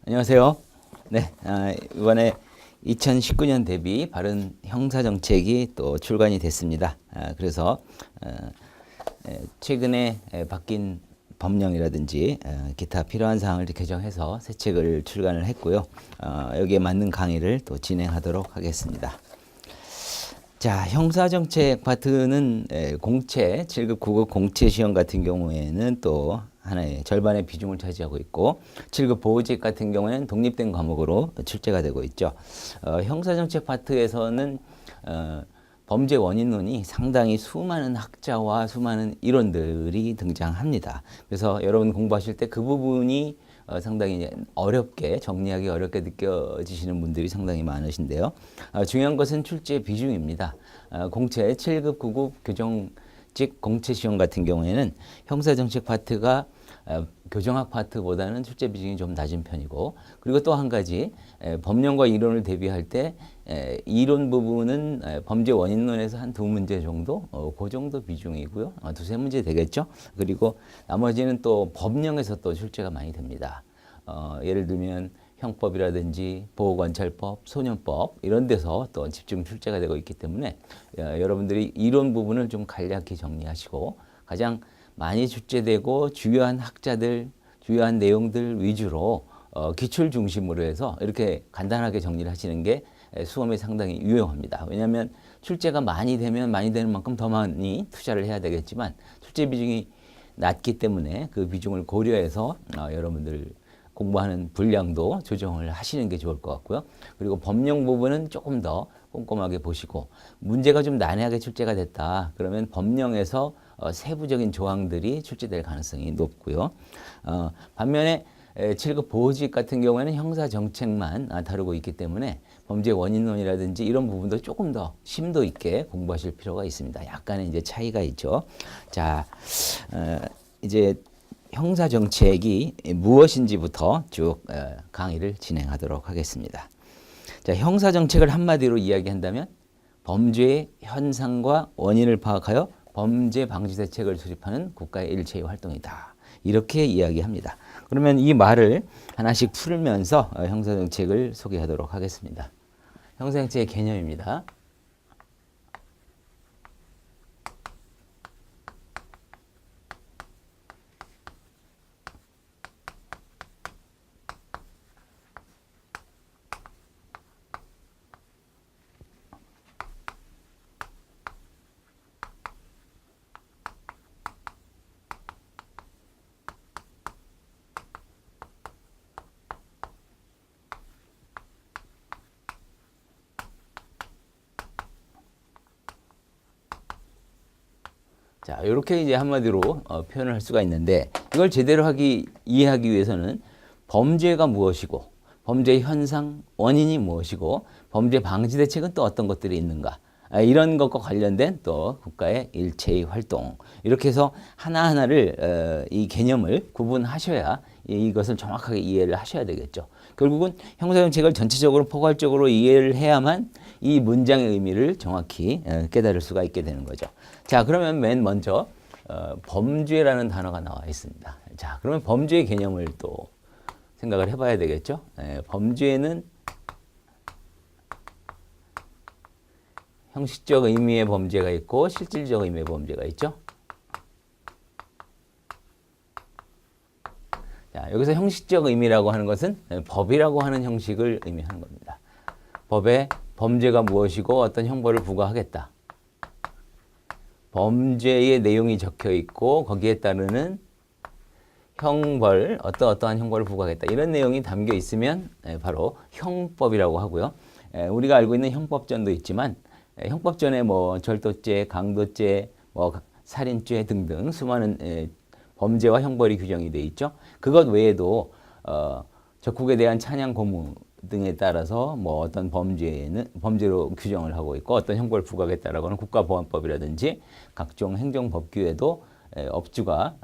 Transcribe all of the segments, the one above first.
안녕하세요. 네, 이번에 2019년 대비 바른 형사정책이 또 출간이 됐습니다. 그래서 최근에 바뀐 법령이라든지 기타 필요한 사항을 개정해서 새 책을 출간을 했고요. 여기에 맞는 강의를 또 진행하도록 하겠습니다. 자, 형사정책 파트는 공채, 7급, 9급 공채 시험 같은 경우에는 또 하나의 절반의 비중을 차지하고 있고 7급 보호직 같은 경우에는 독립된 과목으로 출제가 되고 있죠. 형사정책 파트에서는 범죄 원인론이 상당히 수많은 학자와 수많은 이론들이 등장합니다. 그래서 여러분 공부하실 때 그 부분이 상당히 어렵게 정리하기 어렵게 느껴지시는 분들이 상당히 많으신데요. 중요한 것은 출제 비중입니다. 공채 7급, 9급 교정직 공채 시험 같은 경우에는 형사정책 파트가 교정학 파트보다는 출제 비중이 좀 낮은 편이고, 그리고 또 한 가지 법령과 이론을 대비할 때 이론 부분은 범죄 원인론에서 한 두 문제 정도, 그 정도 비중이고요. 두세 문제 되겠죠. 그리고 나머지는 또 법령에서 또 출제가 많이 됩니다. 예를 들면 형법이라든지 보호관찰법, 소년법 이런 데서 또 집중 출제가 되고 있기 때문에 여러분들이 이론 부분을 좀 간략히 정리하시고 가장 많이 출제되고 주요한 학자들, 주요한 내용들 위주로 기출 중심으로 해서 이렇게 간단하게 정리를 하시는 게 수험에 상당히 유용합니다. 왜냐하면 출제가 많이 되면 많이 되는 만큼 더 많이 투자를 해야 되겠지만 출제 비중이 낮기 때문에 그 비중을 고려해서 여러분들 공부하는 분량도 조정을 하시는 게 좋을 것 같고요. 그리고 법령 부분은 조금 더 꼼꼼하게 보시고 문제가 좀 난해하게 출제가 됐다. 그러면 법령에서 세부적인 조항들이 출제될 가능성이 높고요. 반면에 7급 보호직 같은 경우에는 형사정책만 다루고 있기 때문에 범죄 원인론이라든지 이런 부분도 조금 더 심도 있게 공부하실 필요가 있습니다. 약간의 이제 차이가 있죠. 자, 이제 형사정책이 무엇인지부터 쭉 강의를 진행하도록 하겠습니다. 자, 형사정책을 한마디로 이야기한다면 범죄의 현상과 원인을 파악하여 범죄 방지 대책을 수립하는 국가의 일체의 활동이다. 이렇게 이야기합니다. 그러면 이 말을 하나씩 풀면서 형사정책을 소개하도록 하겠습니다. 형사정책의 개념입니다. 자, 이렇게 이제 한마디로 표현을 할 수가 있는데 이걸 제대로 이해하기 위해서는 범죄가 무엇이고 범죄의 현상, 원인이 무엇이고 범죄 방지 대책은 또 어떤 것들이 있는가 이런 것과 관련된 또 국가의 일체의 활동 이렇게 해서 하나하나를 이 개념을 구분하셔야 이것을 정확하게 이해를 하셔야 되겠죠. 결국은 형사정책을 전체적으로 포괄적으로 이해를 해야만 이 문장의 의미를 정확히 깨달을 수가 있게 되는 거죠. 자, 그러면 맨 먼저 범죄라는 단어가 나와 있습니다. 자, 그러면 범죄의 개념을 또 생각을 해봐야 되겠죠. 범죄는 형식적 의미의 범죄가 있고 실질적 의미의 범죄가 있죠. 자, 여기서 형식적 의미라고 하는 것은 법이라고 하는 형식을 의미하는 겁니다. 법에 범죄가 무엇이고 어떤 형벌을 부과하겠다. 범죄의 내용이 적혀 있고 거기에 따르는 형벌, 어떠한 형벌을 부과하겠다. 이런 내용이 담겨 있으면 바로 형법이라고 하고요. 우리가 알고 있는 형법전도 있지만 형법전에 뭐 절도죄, 강도죄, 뭐 살인죄 등등 수많은 범죄와 형벌이 규정이 되어 있죠. 그것 외에도 적국에 대한 찬양 고무 등에 따라서 뭐 어떤 범죄로 규정을 하고 있고 어떤 형벌을 부과하겠다라고 하는 국가보안법이라든지 각종 행정법규에도 업주가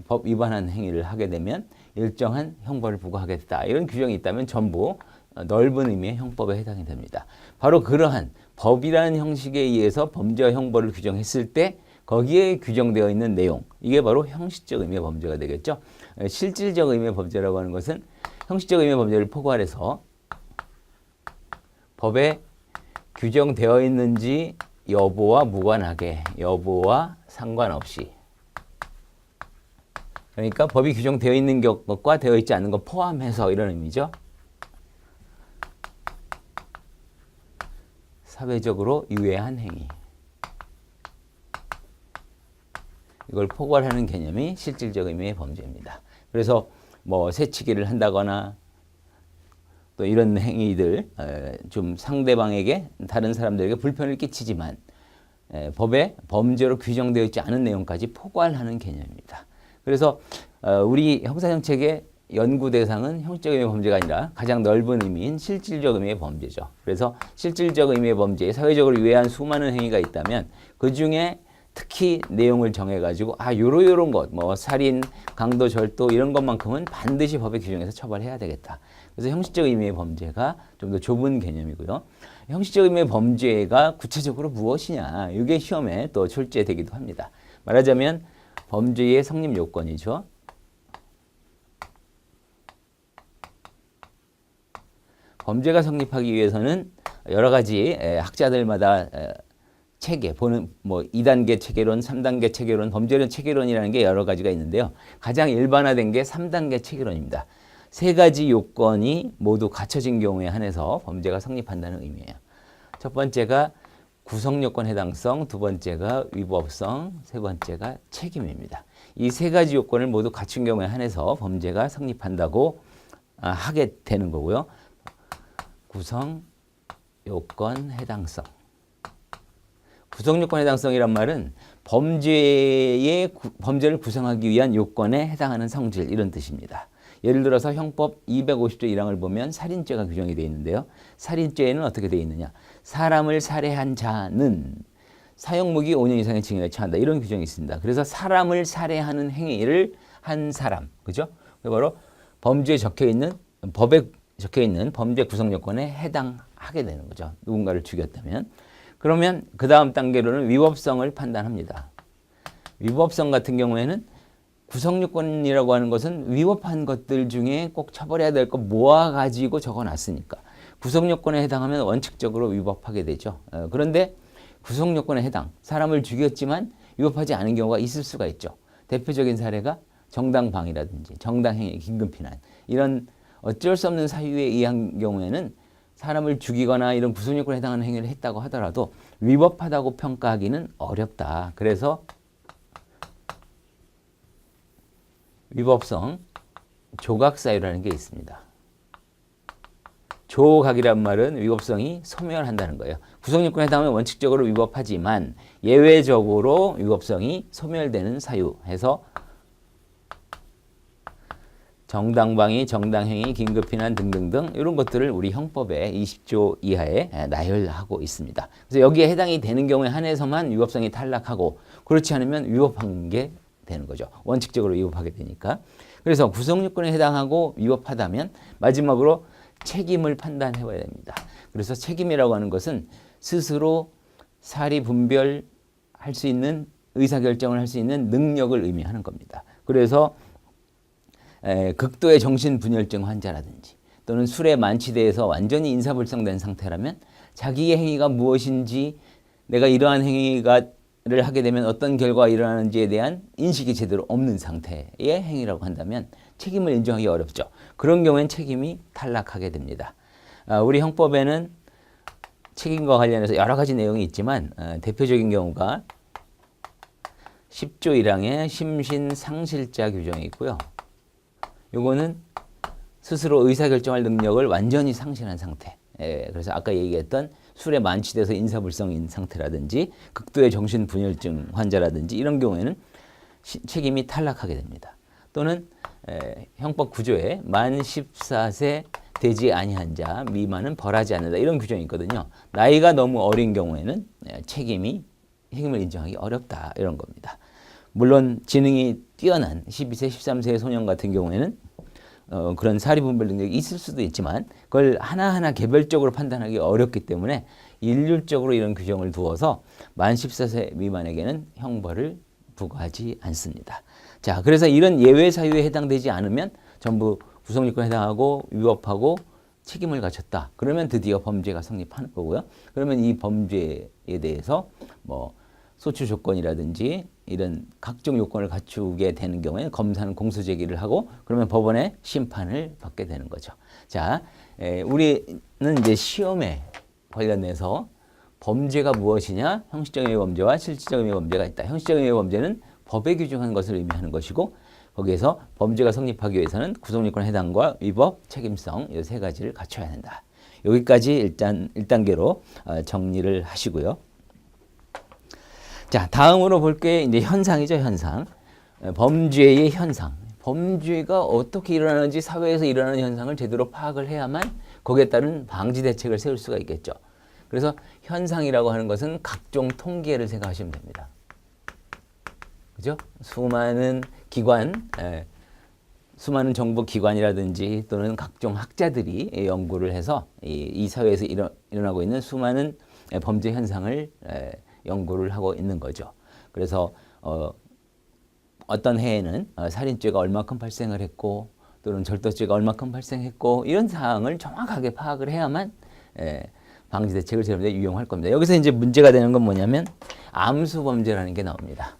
법 위반한 행위를 하게 되면 일정한 형벌을 부과하겠다 이런 규정이 있다면 전부 넓은 의미의 형법에 해당이 됩니다. 바로 그러한 법이라는 형식에 의해서 범죄와 형벌을 규정했을 때 거기에 규정되어 있는 내용 이게 바로 형식적 의미의 범죄가 되겠죠. 실질적 의미의 범죄라고 하는 것은 형식적 의미의 범죄를 포괄해서 법에 규정되어 있는지 여부와 무관하게, 여부와 상관없이, 그러니까 법이 규정되어 있는 것과 되어 있지 않는 것 포함해서 이런 의미죠. 사회적으로 유해한 행위. 이걸 포괄하는 개념이 실질적 의미의 범죄입니다. 그래서 뭐 새치기를 한다거나 또 이런 행위들 좀 상대방에게 다른 사람들에게 불편을 끼치지만 법에 범죄로 규정되어 있지 않은 내용까지 포괄하는 개념입니다. 그래서 우리 형사정책의 연구 대상은 형식적 의미의 범죄가 아니라 가장 넓은 의미인 실질적 의미의 범죄죠. 그래서 실질적 의미의 범죄에 사회적으로 유해한 수많은 행위가 있다면 그 중에 특히 내용을 정해가지고 요런 것, 뭐 살인, 강도, 절도 이런 것만큼은 반드시 법에 규정해서 처벌해야 되겠다. 그래서 형식적 의미의 범죄가 좀 더 좁은 개념이고요. 형식적 의미의 범죄가 구체적으로 무엇이냐, 이게 시험에 또 출제되기도 합니다. 말하자면 범죄의 성립 요건이죠. 범죄가 성립하기 위해서는 여러 가지 학자들마다 체계, 보는 뭐 2단계 체계론, 3단계 체계론, 범죄론 체계론이라는 게 여러 가지가 있는데요. 가장 일반화된 게 3단계 체계론입니다. 세 가지 요건이 모두 갖춰진 경우에 한해서 범죄가 성립한다는 의미예요. 첫 번째가 구성요건 해당성, 두 번째가 위법성, 세 번째가 책임입니다. 이 세 가지 요건을 모두 갖춘 경우에 한해서 범죄가 성립한다고 하게 되는 거고요. 구성, 요건, 해당성. 구성요건 해당성이란 말은 범죄를 구성하기 위한 요건에 해당하는 성질, 이런 뜻입니다. 예를 들어서 형법 250조 1항을 보면 살인죄가 규정이 되어 있는데요. 살인죄에는 어떻게 되어 있느냐. 사람을 살해한 자는 사형무기 5년 이상의 징역에 처한다. 이런 규정이 있습니다. 그래서 사람을 살해하는 행위를 한 사람, 그죠? 바로 범죄에 적혀있는, 법에 적혀있는 범죄 구성 요건에 해당하게 되는 거죠. 누군가를 죽였다면. 그러면 그 다음 단계로는 위법성을 판단합니다. 위법성 같은 경우에는 구성요건이라고 하는 것은 위법한 것들 중에 꼭 처벌해야 될 것 모아가지고 적어놨으니까 구성요건에 해당하면 원칙적으로 위법하게 되죠. 그런데 구성요건에 해당, 사람을 죽였지만 위법하지 않은 경우가 있을 수가 있죠. 대표적인 사례가 정당방위라든지 정당행위, 긴급피난, 이런 어쩔 수 없는 사유에 의한 경우에는 사람을 죽이거나 이런 구성요건에 해당하는 행위를 했다고 하더라도 위법하다고 평가하기는 어렵다. 그래서 위법성 조각사유라는 게 있습니다. 조각이란 말은 위법성이 소멸한다는 거예요. 구성요건에 해당하면 원칙적으로 위법하지만 예외적으로 위법성이 소멸되는 사유 해서 정당방위, 정당행위, 긴급피난 등등등 이런 것들을 우리 형법에 20조 이하에 나열하고 있습니다. 그래서 여기에 해당이 되는 경우에 한해서만 위법성이 탈락하고 그렇지 않으면 위법한 게 되는 거죠. 원칙적으로 위법하게 되니까. 그래서 구성요건에 해당하고 위법하다면 마지막으로 책임을 판단해 봐야 됩니다. 그래서 책임이라고 하는 것은 스스로 사리 분별할 수 있는, 의사결정을 할 수 있는 능력을 의미하는 겁니다. 그래서 극도의 정신분열증 환자라든지 또는 술에 만취돼서 완전히 인사불성된 상태라면 자기의 행위가 무엇인지, 내가 이러한 행위를 하게 되면 어떤 결과가 일어나는지에 대한 인식이 제대로 없는 상태의 행위라고 한다면 책임을 인정하기 어렵죠. 그런 경우엔 책임이 탈락하게 됩니다. 우리 형법에는 책임과 관련해서 여러 가지 내용이 있지만 대표적인 경우가 10조 1항에 심신상실자 규정이 있고요. 요거는 스스로 의사결정할 능력을 완전히 상실한 상태. 그래서 아까 얘기했던 술에 만취돼서 인사불성인 상태라든지 극도의 정신분열증 환자라든지 이런 경우에는 책임이 탈락하게 됩니다. 또는 형법 9조에 만 14세 되지 아니한 자 미만은 벌하지 않는다, 이런 규정이 있거든요. 나이가 너무 어린 경우에는 책임을 인정하기 어렵다, 이런 겁니다. 물론 지능이 뛰어난 12세, 13세의 소년 같은 경우에는 그런 사리분별 능력이 있을 수도 있지만 그걸 하나하나 개별적으로 판단하기 어렵기 때문에 일률적으로 이런 규정을 두어서 만 14세 미만에게는 형벌을 부과하지 않습니다. 자, 그래서 이런 예외 사유에 해당되지 않으면 전부 구성요건에 해당하고 위법하고 책임을 갖췄다. 그러면 드디어 범죄가 성립하는 거고요. 그러면 이 범죄에 대해서 뭐 소추 조건이라든지 이런 각종 요건을 갖추게 되는 경우에 검사는 공소 제기를 하고 그러면 법원의 심판을 받게 되는 거죠. 자, 우리는 이제 시험에 관련해서 범죄가 무엇이냐? 형식적 의미의 범죄와 실질적 의미의 범죄가 있다. 형식적 의미의 범죄는 법에 규정한 것을 의미하는 것이고 거기에서 범죄가 성립하기 위해서는 구성요건 해당과 위법, 책임성 이 세 가지를 갖춰야 된다. 여기까지 일단 1단계로 정리를 하시고요. 자, 다음으로 볼 게 이제 현상이죠, 현상. 범죄의 현상. 범죄가 어떻게 일어나는지 사회에서 일어나는 현상을 제대로 파악을 해야만 거기에 따른 방지 대책을 세울 수가 있겠죠. 그래서 현상이라고 하는 것은 각종 통계를 생각하시면 됩니다. 그죠? 수많은 기관, 수많은 정부 기관이라든지 또는 각종 학자들이 연구를 해서 이 사회에서 일어나고 있는 수많은 범죄 현상을 연구를 하고 있는 거죠. 그래서 어떤 해에는 살인죄가 얼마큼 발생을 했고 또는 절도죄가 얼마큼 발생했고 이런 사항을 정확하게 파악을 해야만 방지 대책을 제대로 유용할 겁니다. 여기서 이제 문제가 되는 건 뭐냐면 암수 범죄라는 게 나옵니다.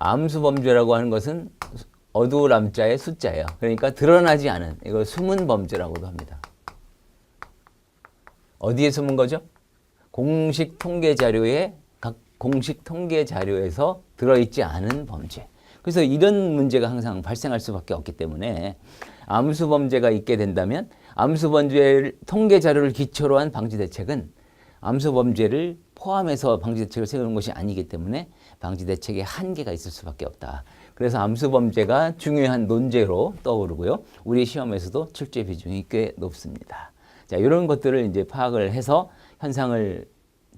암수 범죄라고 하는 것은 어두울 암자의 숫자예요. 그러니까 드러나지 않은 이걸 숨은 범죄라고도 합니다. 어디에 숨은 거죠? 공식 통계 자료에 각 공식 통계 자료에서 들어있지 않은 범죄. 그래서 이런 문제가 항상 발생할 수밖에 없기 때문에 암수 범죄가 있게 된다면 암수 범죄 통계 자료를 기초로 한 방지 대책은 암수 범죄를 포함해서 방지 대책을 세우는 것이 아니기 때문에 방지 대책에 한계가 있을 수밖에 없다. 그래서 암수 범죄가 중요한 논제로 떠오르고요. 우리 시험에서도 출제 비중이 꽤 높습니다. 자, 이런 것들을 이제 파악을 해서 현상을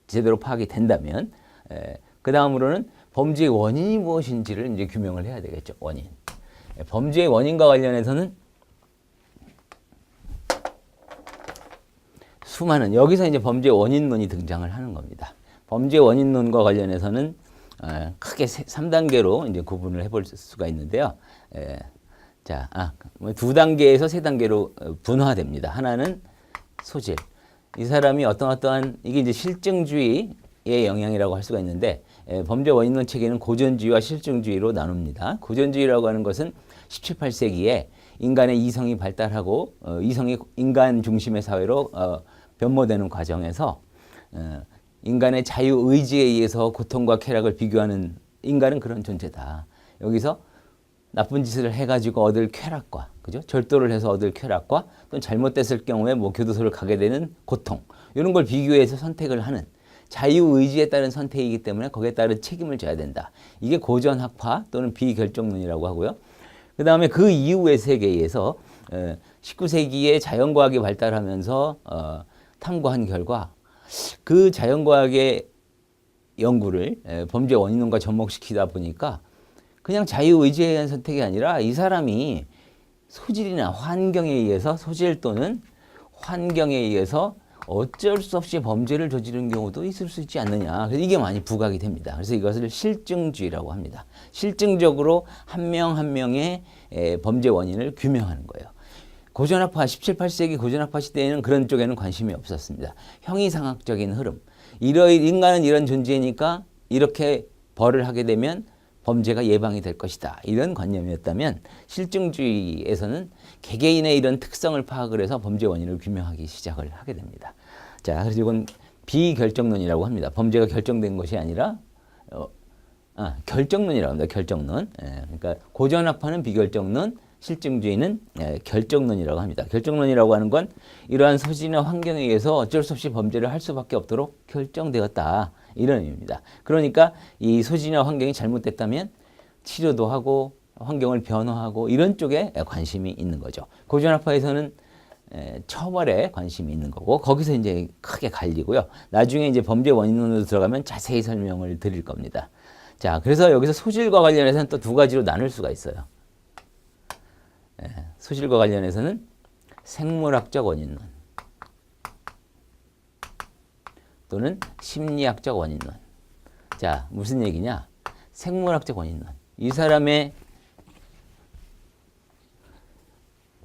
제대로 파악이 된다면, 그 다음으로는 범죄의 원인이 무엇인지를 이제 규명을 해야 되겠죠. 원인. 범죄의 원인과 관련해서는 수많은 여기서 이제 범죄 원인론이 등장을 하는 겁니다. 범죄 원인론과 관련해서는 크게 3단계로 이제 구분을 해볼 수가 있는데요. 자, 2단계에서 3단계로 분화됩니다. 하나는 소질. 이 사람이 어떠한 이게 이제 실증주의의 영향이라고 할 수가 있는데 범죄 원인론 체계는 고전주의와 실증주의로 나눕니다. 고전주의라고 하는 것은 17, 18세기에 인간의 이성이 발달하고 이성이 인간 중심의 사회로 변모되는 과정에서 인간의 자유의지에 의해서 고통과 쾌락을 비교하는 인간은 그런 존재다. 여기서 나쁜 짓을 해가지고 얻을 쾌락과, 그죠? 절도를 해서 얻을 쾌락과 또는 잘못됐을 경우에 뭐 교도소를 가게 되는 고통, 이런 걸 비교해서 선택을 하는 자유의지에 따른 선택이기 때문에 거기에 따른 책임을 져야 된다. 이게 고전학파 또는 비결정론이라고 하고요. 그 다음에 그 이후의 세계에서 19세기에 자연과학이 발달하면서 탐구한 결과 그 자연과학의 연구를 범죄 원인론과 접목시키다 보니까 그냥 자유의지에 의한 선택이 아니라 이 사람이 소질이나 환경에 의해서 소질 또는 환경에 의해서 어쩔 수 없이 범죄를 저지른 경우도 있을 수 있지 않느냐. 그래서 이게 많이 부각이 됩니다. 그래서 이것을 실증주의라고 합니다. 실증적으로 한 명 한 명의 범죄 원인을 규명하는 거예요. 고전학파 17, 18세기 고전학파 시대에는 그런 쪽에는 관심이 없었습니다. 형이상학적인 흐름. 인간은 이런 존재니까 이렇게 벌을 하게 되면 범죄가 예방이 될 것이다. 이런 관념이었다면 실증주의에서는 개개인의 이런 특성을 파악을 해서 범죄 원인을 규명하기 시작을 하게 됩니다. 자, 그래서 이건 비결정론이라고 합니다. 범죄가 결정된 것이 아니라 결정론이라고 합니다. 결정론. 그러니까 고전학파는 비결정론, 실증주의는 결정론이라고 합니다. 결정론이라고 하는 건 이러한 소질이나 환경에 의해서 어쩔 수 없이 범죄를 할 수밖에 없도록 결정되었다. 이런 의미입니다. 그러니까 이 소질이나 환경이 잘못됐다면 치료도 하고 환경을 변화하고 이런 쪽에 관심이 있는 거죠. 고전학파에서는 처벌에 관심이 있는 거고 거기서 이제 크게 갈리고요. 나중에 이제 범죄 원인론으로 들어가면 자세히 설명을 드릴 겁니다. 자, 그래서 여기서 소질과 관련해서는 또 두 가지로 나눌 수가 있어요. 소질과 관련해서는 생물학적 원인론 또는 심리학적 원인론. 자, 무슨 얘기냐? 생물학적 원인론. 이 사람의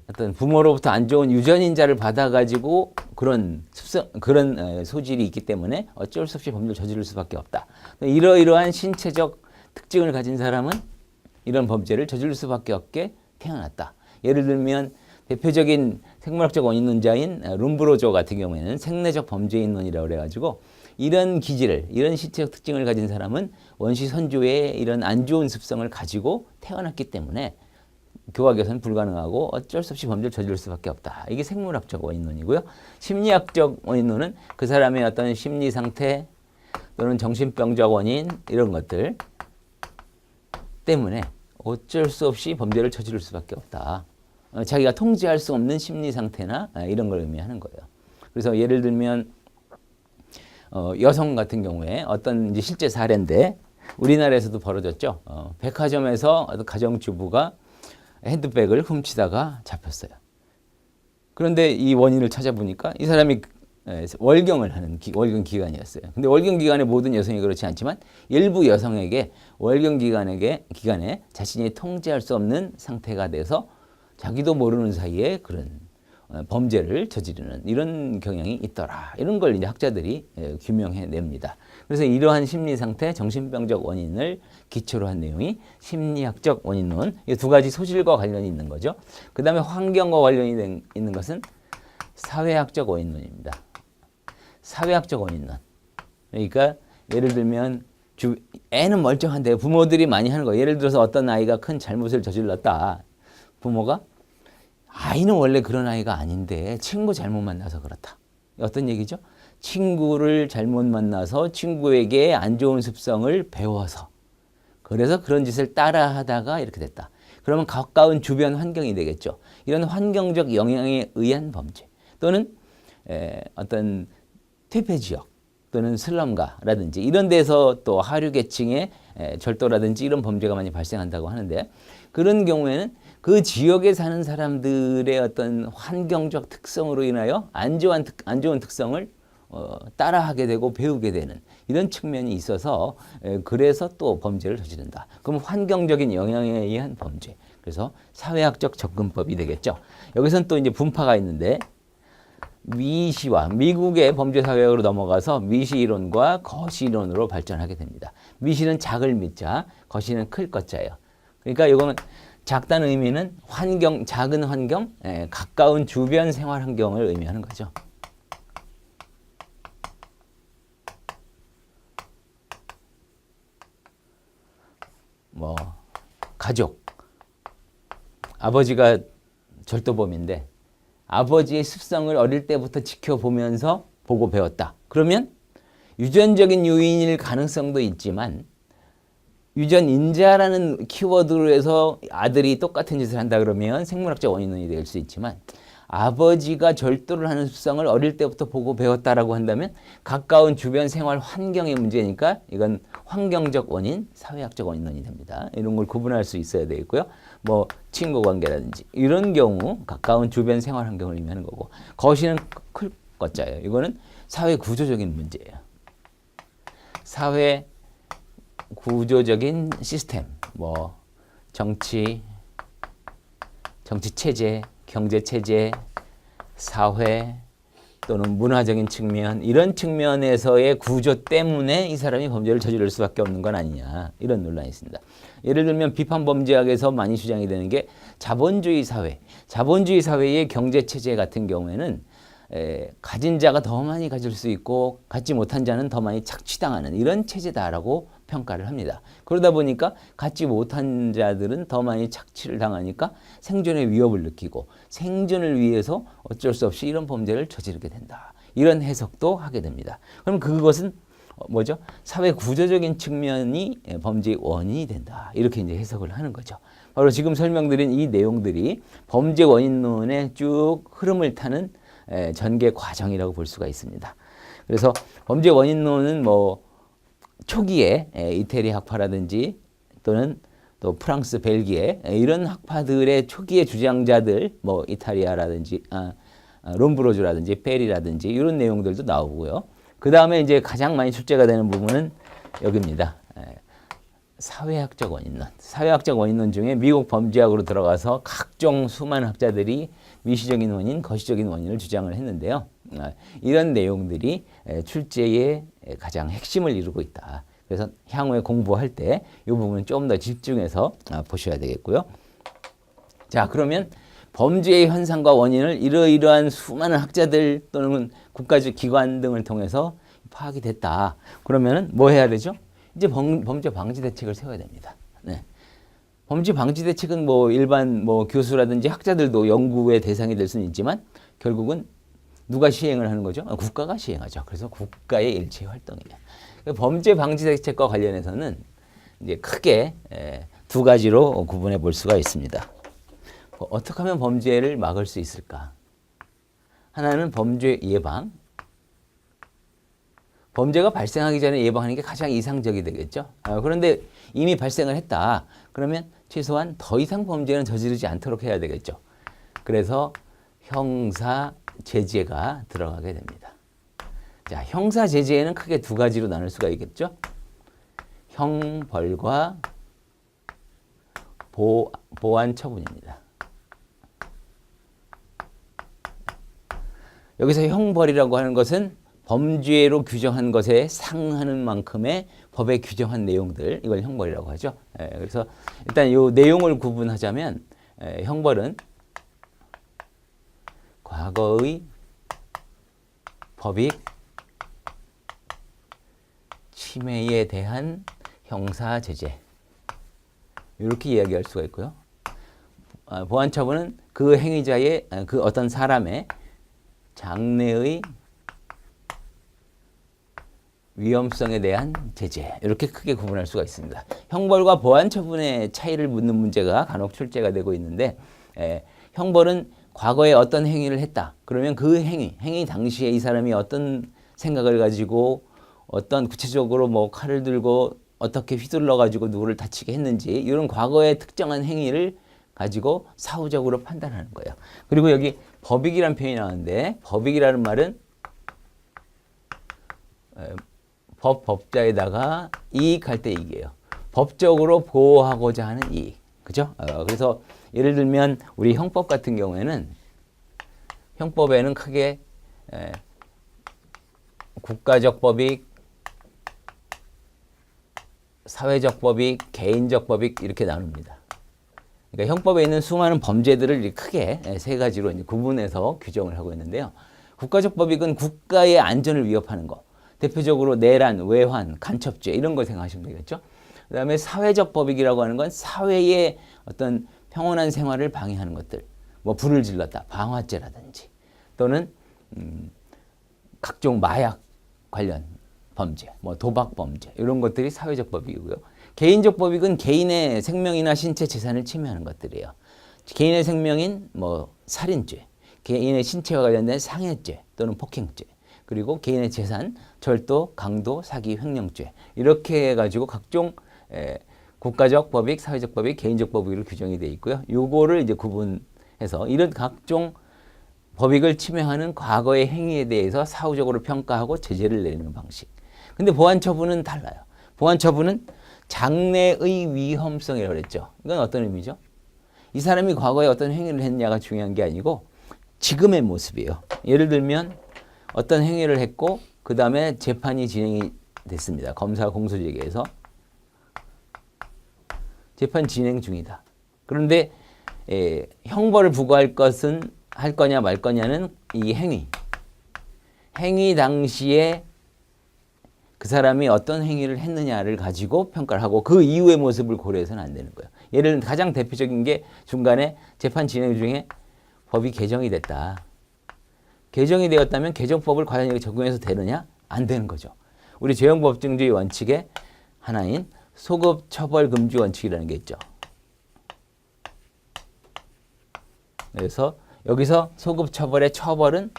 어떤 부모로부터 안 좋은 유전인자를 받아가지고 그런 습성, 그런 소질이 있기 때문에 어쩔 수 없이 범죄를 저지를 수밖에 없다. 이러이러한 신체적 특징을 가진 사람은 이런 범죄를 저지를 수밖에 없게 태어났다. 예를 들면 대표적인 생물학적 원인론자인 룸브로조 같은 경우에는 생내적 범죄인론이라고 그래가지고 이런 기질을, 이런 신체적 특징을 가진 사람은 원시 선조의 이런 안 좋은 습성을 가지고 태어났기 때문에 교화교사는 불가능하고 어쩔 수 없이 범죄를 저지를 수밖에 없다. 이게 생물학적 원인론이고요. 심리학적 원인론은 그 사람의 어떤 심리 상태 또는 정신병적 원인 이런 것들 때문에 어쩔 수 없이 범죄를 저지를 수밖에 없다. 자기가 통제할 수 없는 심리 상태나 이런 걸 의미하는 거예요. 그래서 예를 들면 여성 같은 경우에 어떤 이제 실제 사례인데 우리나라에서도 벌어졌죠. 백화점에서 어떤 가정주부가 핸드백을 훔치다가 잡혔어요. 그런데 이 원인을 찾아보니까 이 사람이 월경을 하는 월경 기간이었어요. 근데 월경 기간에 모든 여성이 그렇지 않지만 일부 여성에게 월경 기간에 자신이 통제할 수 없는 상태가 돼서 자기도 모르는 사이에 그런 범죄를 저지르는 이런 경향이 있더라. 이런 걸 이제 학자들이 규명해 냅니다. 그래서 이러한 심리 상태, 정신병적 원인을 기초로 한 내용이 심리학적 원인론, 이 두 가지 소질과 관련이 있는 거죠. 그 다음에 환경과 관련이 있는 것은 사회학적 원인론입니다. 사회학적 원인론. 그러니까 예를 들면 애는 멀쩡한데 부모들이 많이 하는 거예요. 예를 들어서 어떤 아이가 큰 잘못을 저질렀다. 부모가 아이는 원래 그런 아이가 아닌데 친구 잘못 만나서 그렇다. 어떤 얘기죠? 친구를 잘못 만나서 친구에게 안 좋은 습성을 배워서 그래서 그런 짓을 따라 하다가 이렇게 됐다. 그러면 가까운 주변 환경이 되겠죠. 이런 환경적 영향에 의한 범죄 또는 어떤 퇴폐지역 또는 슬럼가라든지 이런 데서 또 하류계층의 절도라든지 이런 범죄가 많이 발생한다고 하는데 그런 경우에는 그 지역에 사는 사람들의 어떤 환경적 특성으로 인하여 안 좋은 특성을 따라하게 되고 배우게 되는 이런 측면이 있어서 그래서 또 범죄를 저지른다. 그럼 환경적인 영향에 의한 범죄. 그래서 사회학적 접근법이 되겠죠. 여기서는 또 이제 분파가 있는데 미시와 미국의 범죄 사회학으로 넘어가서 미시 이론과 거시 이론으로 발전하게 됩니다. 미시는 작을 미자, 거시는 클 거자예요. 그러니까 이거는 작다는 의미는 환경, 작은 환경, 가까운 주변 생활 환경을 의미하는 거죠. 뭐 가족, 아버지가 절도범인데 아버지의 습성을 어릴 때부터 지켜보면서 보고 배웠다. 그러면 유전적인 요인일 가능성도 있지만 유전인자라는 키워드로 해서 아들이 똑같은 짓을 한다 그러면 생물학적 원인론이 될 수 있지만 아버지가 절도를 하는 습성을 어릴 때부터 보고 배웠다라고 한다면 가까운 주변 생활 환경의 문제니까 이건 환경적 원인, 사회학적 원인론이 됩니다. 이런 걸 구분할 수 있어야 되겠고요. 뭐 친구 관계라든지 이런 경우 가까운 주변 생활 환경을 의미하는 거고 거시는 클 거자예요. 이거는 사회 구조적인 문제예요. 사회 구조적인 시스템, 뭐 정치 체제, 경제 체제, 사회 또는 문화적인 측면 이런 측면에서의 구조 때문에 이 사람이 범죄를 저지를 수밖에 없는 건 아니냐 이런 논란이 있습니다. 예를 들면 비판범죄학에서 많이 주장이 되는 게 자본주의 사회의 경제 체제 같은 경우에는 가진 자가 더 많이 가질 수 있고 갖지 못한 자는 더 많이 착취당하는 이런 체제다라고 평가를 합니다. 그러다 보니까 갖지 못한 자들은 더 많이 착취를 당하니까 생존의 위협을 느끼고 생존을 위해서 어쩔 수 없이 이런 범죄를 저지르게 된다. 이런 해석도 하게 됩니다. 그럼 그것은 뭐죠? 사회 구조적인 측면이 범죄의 원인이 된다. 이렇게 이제 해석을 하는 거죠. 바로 지금 설명드린 이 내용들이 범죄 원인론의 쭉 흐름을 타는 전개 과정이라고 볼 수가 있습니다. 그래서 범죄 원인론은 뭐 초기에 이태리 학파라든지 또는 또 프랑스, 벨기에 이런 학파들의 초기의 주장자들 뭐 이탈리아라든지 롬브로주라든지 페리라든지 이런 내용들도 나오고요. 그 다음에 이제 가장 많이 출제가 되는 부분은 여기입니다. 사회학적 원인론. 사회학적 원인론 중에 미국 범죄학으로 들어가서 각종 수많은 학자들이 미시적인 원인, 거시적인 원인을 주장을 했는데요. 이런 내용들이 출제의 가장 핵심을 이루고 있다. 그래서 향후에 공부할 때 이 부분은 좀 더 집중해서 보셔야 되겠고요. 자, 그러면 범죄의 현상과 원인을 이러이러한 수많은 학자들 또는 국가적 기관 등을 통해서 파악이 됐다. 그러면은 뭐 해야 되죠? 이제 범죄 방지 대책을 세워야 됩니다. 네. 범죄 방지 대책은 뭐 일반 뭐 교수라든지 학자들도 연구의 대상이 될 수는 있지만 결국은 누가 시행을 하는 거죠? 국가가 시행하죠. 그래서 국가의 일체 활동이에요. 범죄 방지 대책과 관련해서는 이제 크게 두 가지로 구분해 볼 수가 있습니다. 어떻게 하면 범죄를 막을 수 있을까? 하나는 범죄 예방. 범죄가 발생하기 전에 예방하는 게 가장 이상적이 되겠죠. 그런데 이미 발생을 했다. 그러면 최소한 더 이상 범죄는 저지르지 않도록 해야 되겠죠. 그래서 형사 제재가 들어가게 됩니다. 자, 형사 제재에는 크게 두 가지로 나눌 수가 있겠죠. 형벌과 보완 처분입니다. 여기서 형벌이라고 하는 것은 범죄로 규정한 것에 상하는 만큼의 법에 규정한 내용들, 이걸 형벌이라고 하죠. 그래서 일단 이 내용을 구분하자면 형벌은 과거의 법익 침해에 대한 형사 제재, 이렇게 이야기할 수가 있고요. 보완 처분은 그 행위자의 그 어떤 사람의 장래의 위험성에 대한 제재, 이렇게 크게 구분할 수가 있습니다. 형벌과 보완 처분의 차이를 묻는 문제가 간혹 출제가 되고 있는데, 형벌은 과거에 어떤 행위를 했다. 그러면 그 행위 당시에 이 사람이 어떤 생각을 가지고 어떤 구체적으로 뭐 칼을 들고 어떻게 휘둘러 가지고 누구를 다치게 했는지, 이런 과거의 특정한 행위를 가지고 사후적으로 판단하는 거예요. 그리고 여기 법익이라는 표현이 나오는데, 법익이라는 말은 법자에다가 이익할 때 이익이에요. 법적으로 보호하고자 하는 이익. 그죠? 그래서 예를 들면 우리 형법 같은 경우에는 형법에는 크게 국가적 법익, 사회적 법익, 개인적 법익, 이렇게 나눕니다. 그러니까 형법에 있는 수많은 범죄들을 크게 세 가지로 이제 구분해서 규정을 하고 있는데요. 국가적 법익은 국가의 안전을 위협하는 거. 대표적으로 내란, 외환, 간첩죄, 이런 걸 생각하시면 되겠죠. 그 다음에 사회적 법익이라고 하는 건 사회의 어떤 평온한 생활을 방해하는 것들. 뭐 불을 질렀다, 방화죄라든지, 또는 각종 마약 관련 범죄, 뭐 도박 범죄, 이런 것들이 사회적 법익이고요. 개인적 법익은 개인의 생명이나 신체 재산을 침해하는 것들이에요. 개인의 생명인 뭐 살인죄, 개인의 신체와 관련된 상해죄 또는 폭행죄, 그리고 개인의 재산, 절도, 강도, 사기, 횡령죄, 이렇게 해가지고 각종 국가적 법익, 사회적 법익, 개인적 법익으로 규정이 되어 있고요. 요거를 이제 구분해서 이런 각종 법익을 침해하는 과거의 행위에 대해서 사후적으로 평가하고 제재를 내리는 방식. 근데 보완 처분은 달라요. 보완 처분은 장래의 위험성이라고 그랬죠. 이건 어떤 의미죠? 이 사람이 과거에 어떤 행위를 했냐가 중요한 게 아니고 지금의 모습이에요. 예를 들면 어떤 행위를 했고 그 다음에 재판이 진행이 됐습니다. 검사 공소제기에서 재판 진행 중이다. 그런데 형벌을 부과할 것은 할 거냐 말 거냐는 이 행위 당시에 그 사람이 어떤 행위를 했느냐를 가지고 평가를 하고 그 이후의 모습을 고려해서는 안 되는 거예요. 예를 들면 가장 대표적인 게 중간에 재판 진행 중에 법이 개정이 됐다. 개정이 되었다면 개정법을 과연 여기 적용해서 되느냐? 안 되는 거죠. 우리 죄형법정주의 원칙의 하나인 소급 처벌 금지 원칙이라는 게 있죠. 그래서 여기서 소급 처벌의 처벌은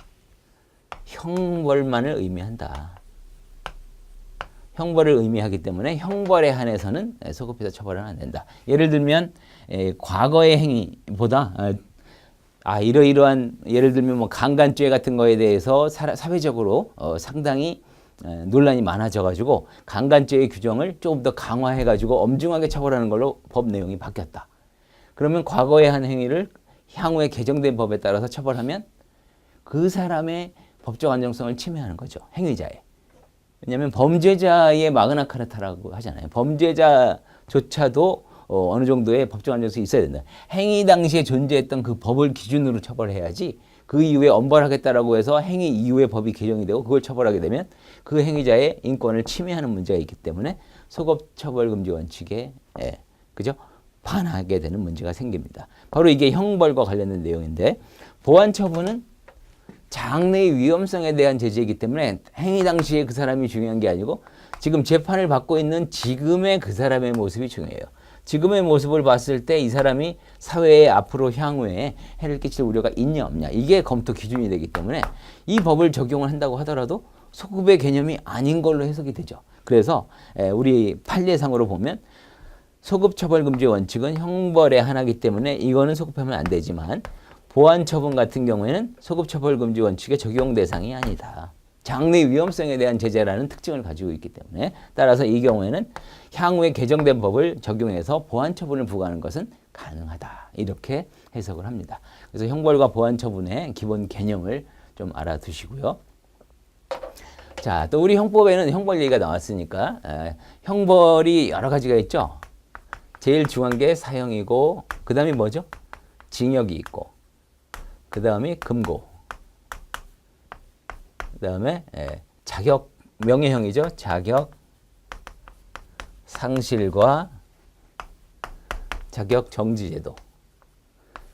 형벌만을 의미한다. 형벌을 의미하기 때문에 형벌에 한해서는 소급해서 처벌은 안 된다. 예를 들면 과거의 행위보다 이러이러한 예를 들면 뭐 강간죄 같은 거에 대해서 사회적으로 상당히 논란이 많아져가지고 강간죄의 규정을 조금 더 강화해가지고 엄중하게 처벌하는 걸로 법 내용이 바뀌었다. 그러면 과거에 한 행위를 향후에 개정된 법에 따라서 처벌하면 그 사람의 법적 안정성을 침해하는 거죠. 행위자의. 왜냐하면 범죄자의 마그나 카르타라고 하잖아요. 범죄자조차도 어느 정도의 법적 안정성이 있어야 된다. 행위 당시에 존재했던 그 법을 기준으로 처벌해야지 그 이후에 엄벌하겠다라고 해서 행위 이후에 법이 개정이 되고 그걸 처벌하게 되면 그 행위자의 인권을 침해하는 문제가 있기 때문에 소급처벌금지 원칙에 그죠? 반하게 되는 문제가 생깁니다. 바로 이게 형벌과 관련된 내용인데 보완처분은 장래의 위험성에 대한 제재이기 때문에 행위 당시에 그 사람이 중요한 게 아니고 지금 재판을 받고 있는 지금의 그 사람의 모습이 중요해요. 지금의 모습을 봤을 때 이 사람이 사회에 앞으로 향후에 해를 끼칠 우려가 있냐 없냐 이게 검토 기준이 되기 때문에 이 법을 적용을 한다고 하더라도 소급의 개념이 아닌 걸로 해석이 되죠. 그래서 우리 판례상으로 보면 소급처벌금지 원칙은 형벌의 하나이기 때문에 이거는 소급하면 안 되지만 보완처분 같은 경우에는 소급처벌금지 원칙의 적용 대상이 아니다. 장래 위험성에 대한 제재라는 특징을 가지고 있기 때문에 따라서 이 경우에는 향후에 개정된 법을 적용해서 보완처분을 부과하는 것은 가능하다. 이렇게 해석을 합니다. 그래서 형벌과 보완처분의 기본 개념을 좀 알아두시고요. 자, 또 우리 형법에는 형벌 얘기가 나왔으니까 형벌이 여러 가지가 있죠. 제일 중요한 게 사형이고 그 다음이 뭐죠? 징역이 있고 그 다음이 금고 그 다음에 자격 명예형이죠. 자격 상실과 자격 정지제도.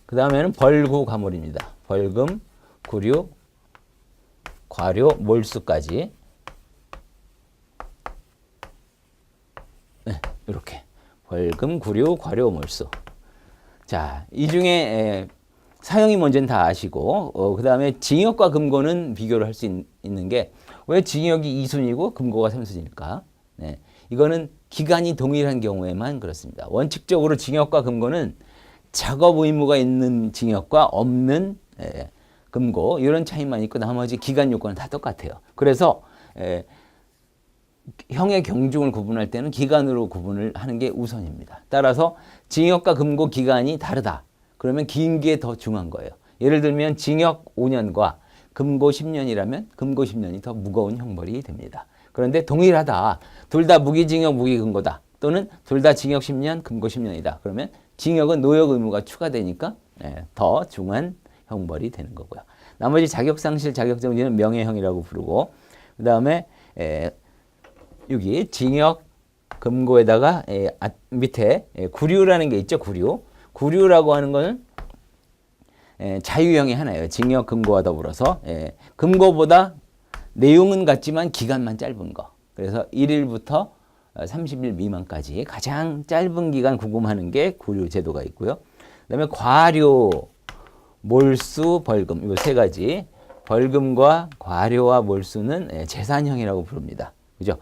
그 다음에는 벌구 가물입니다. 벌금, 구류, 과료, 몰수까지. 네, 이렇게 벌금, 구류, 과료, 몰수. 자, 이 중에 사형이 뭔지는 다 아시고 그 다음에 징역과 금고는 비교를 할 수 있는 게 왜 징역이 2순위고 금고가 3순위일까? 네, 이거는 기간이 동일한 경우에만 그렇습니다. 원칙적으로 징역과 금고는 작업 의무가 있는 징역과 없는 금고 이런 차이만 있고 나머지 기간 요건은 다 똑같아요. 그래서 형의 경중을 구분할 때는 기간으로 구분을 하는 게 우선입니다. 따라서 징역과 금고 기간이 다르다. 그러면 긴 게 더 중요한 거예요. 예를 들면 징역 5년과 금고 10년이라면 금고 10년이 더 무거운 형벌이 됩니다. 그런데 동일하다. 둘 다 무기징역 무기금고다. 또는 둘 다 징역 10년 금고 10년이다. 그러면 징역은 노역 의무가 추가되니까 더 중한 형벌이 되는 거고요. 나머지 자격상실 자격정지는 명예형이라고 부르고 그 다음에 여기 징역 금고에다가 밑에 구류라는 게 있죠. 구류라고 하는 거는 자유형이 하나예요. 징역 금고와 더불어서 금고보다 내용은 같지만 기간만 짧은 거. 그래서 1일부터 30일 미만까지 가장 짧은 기간 구금하는 게 구류 제도가 있고요. 그다음에 과료, 몰수, 벌금 이 세 가지. 벌금과 과료와 몰수는 재산형이라고 부릅니다. 그죠?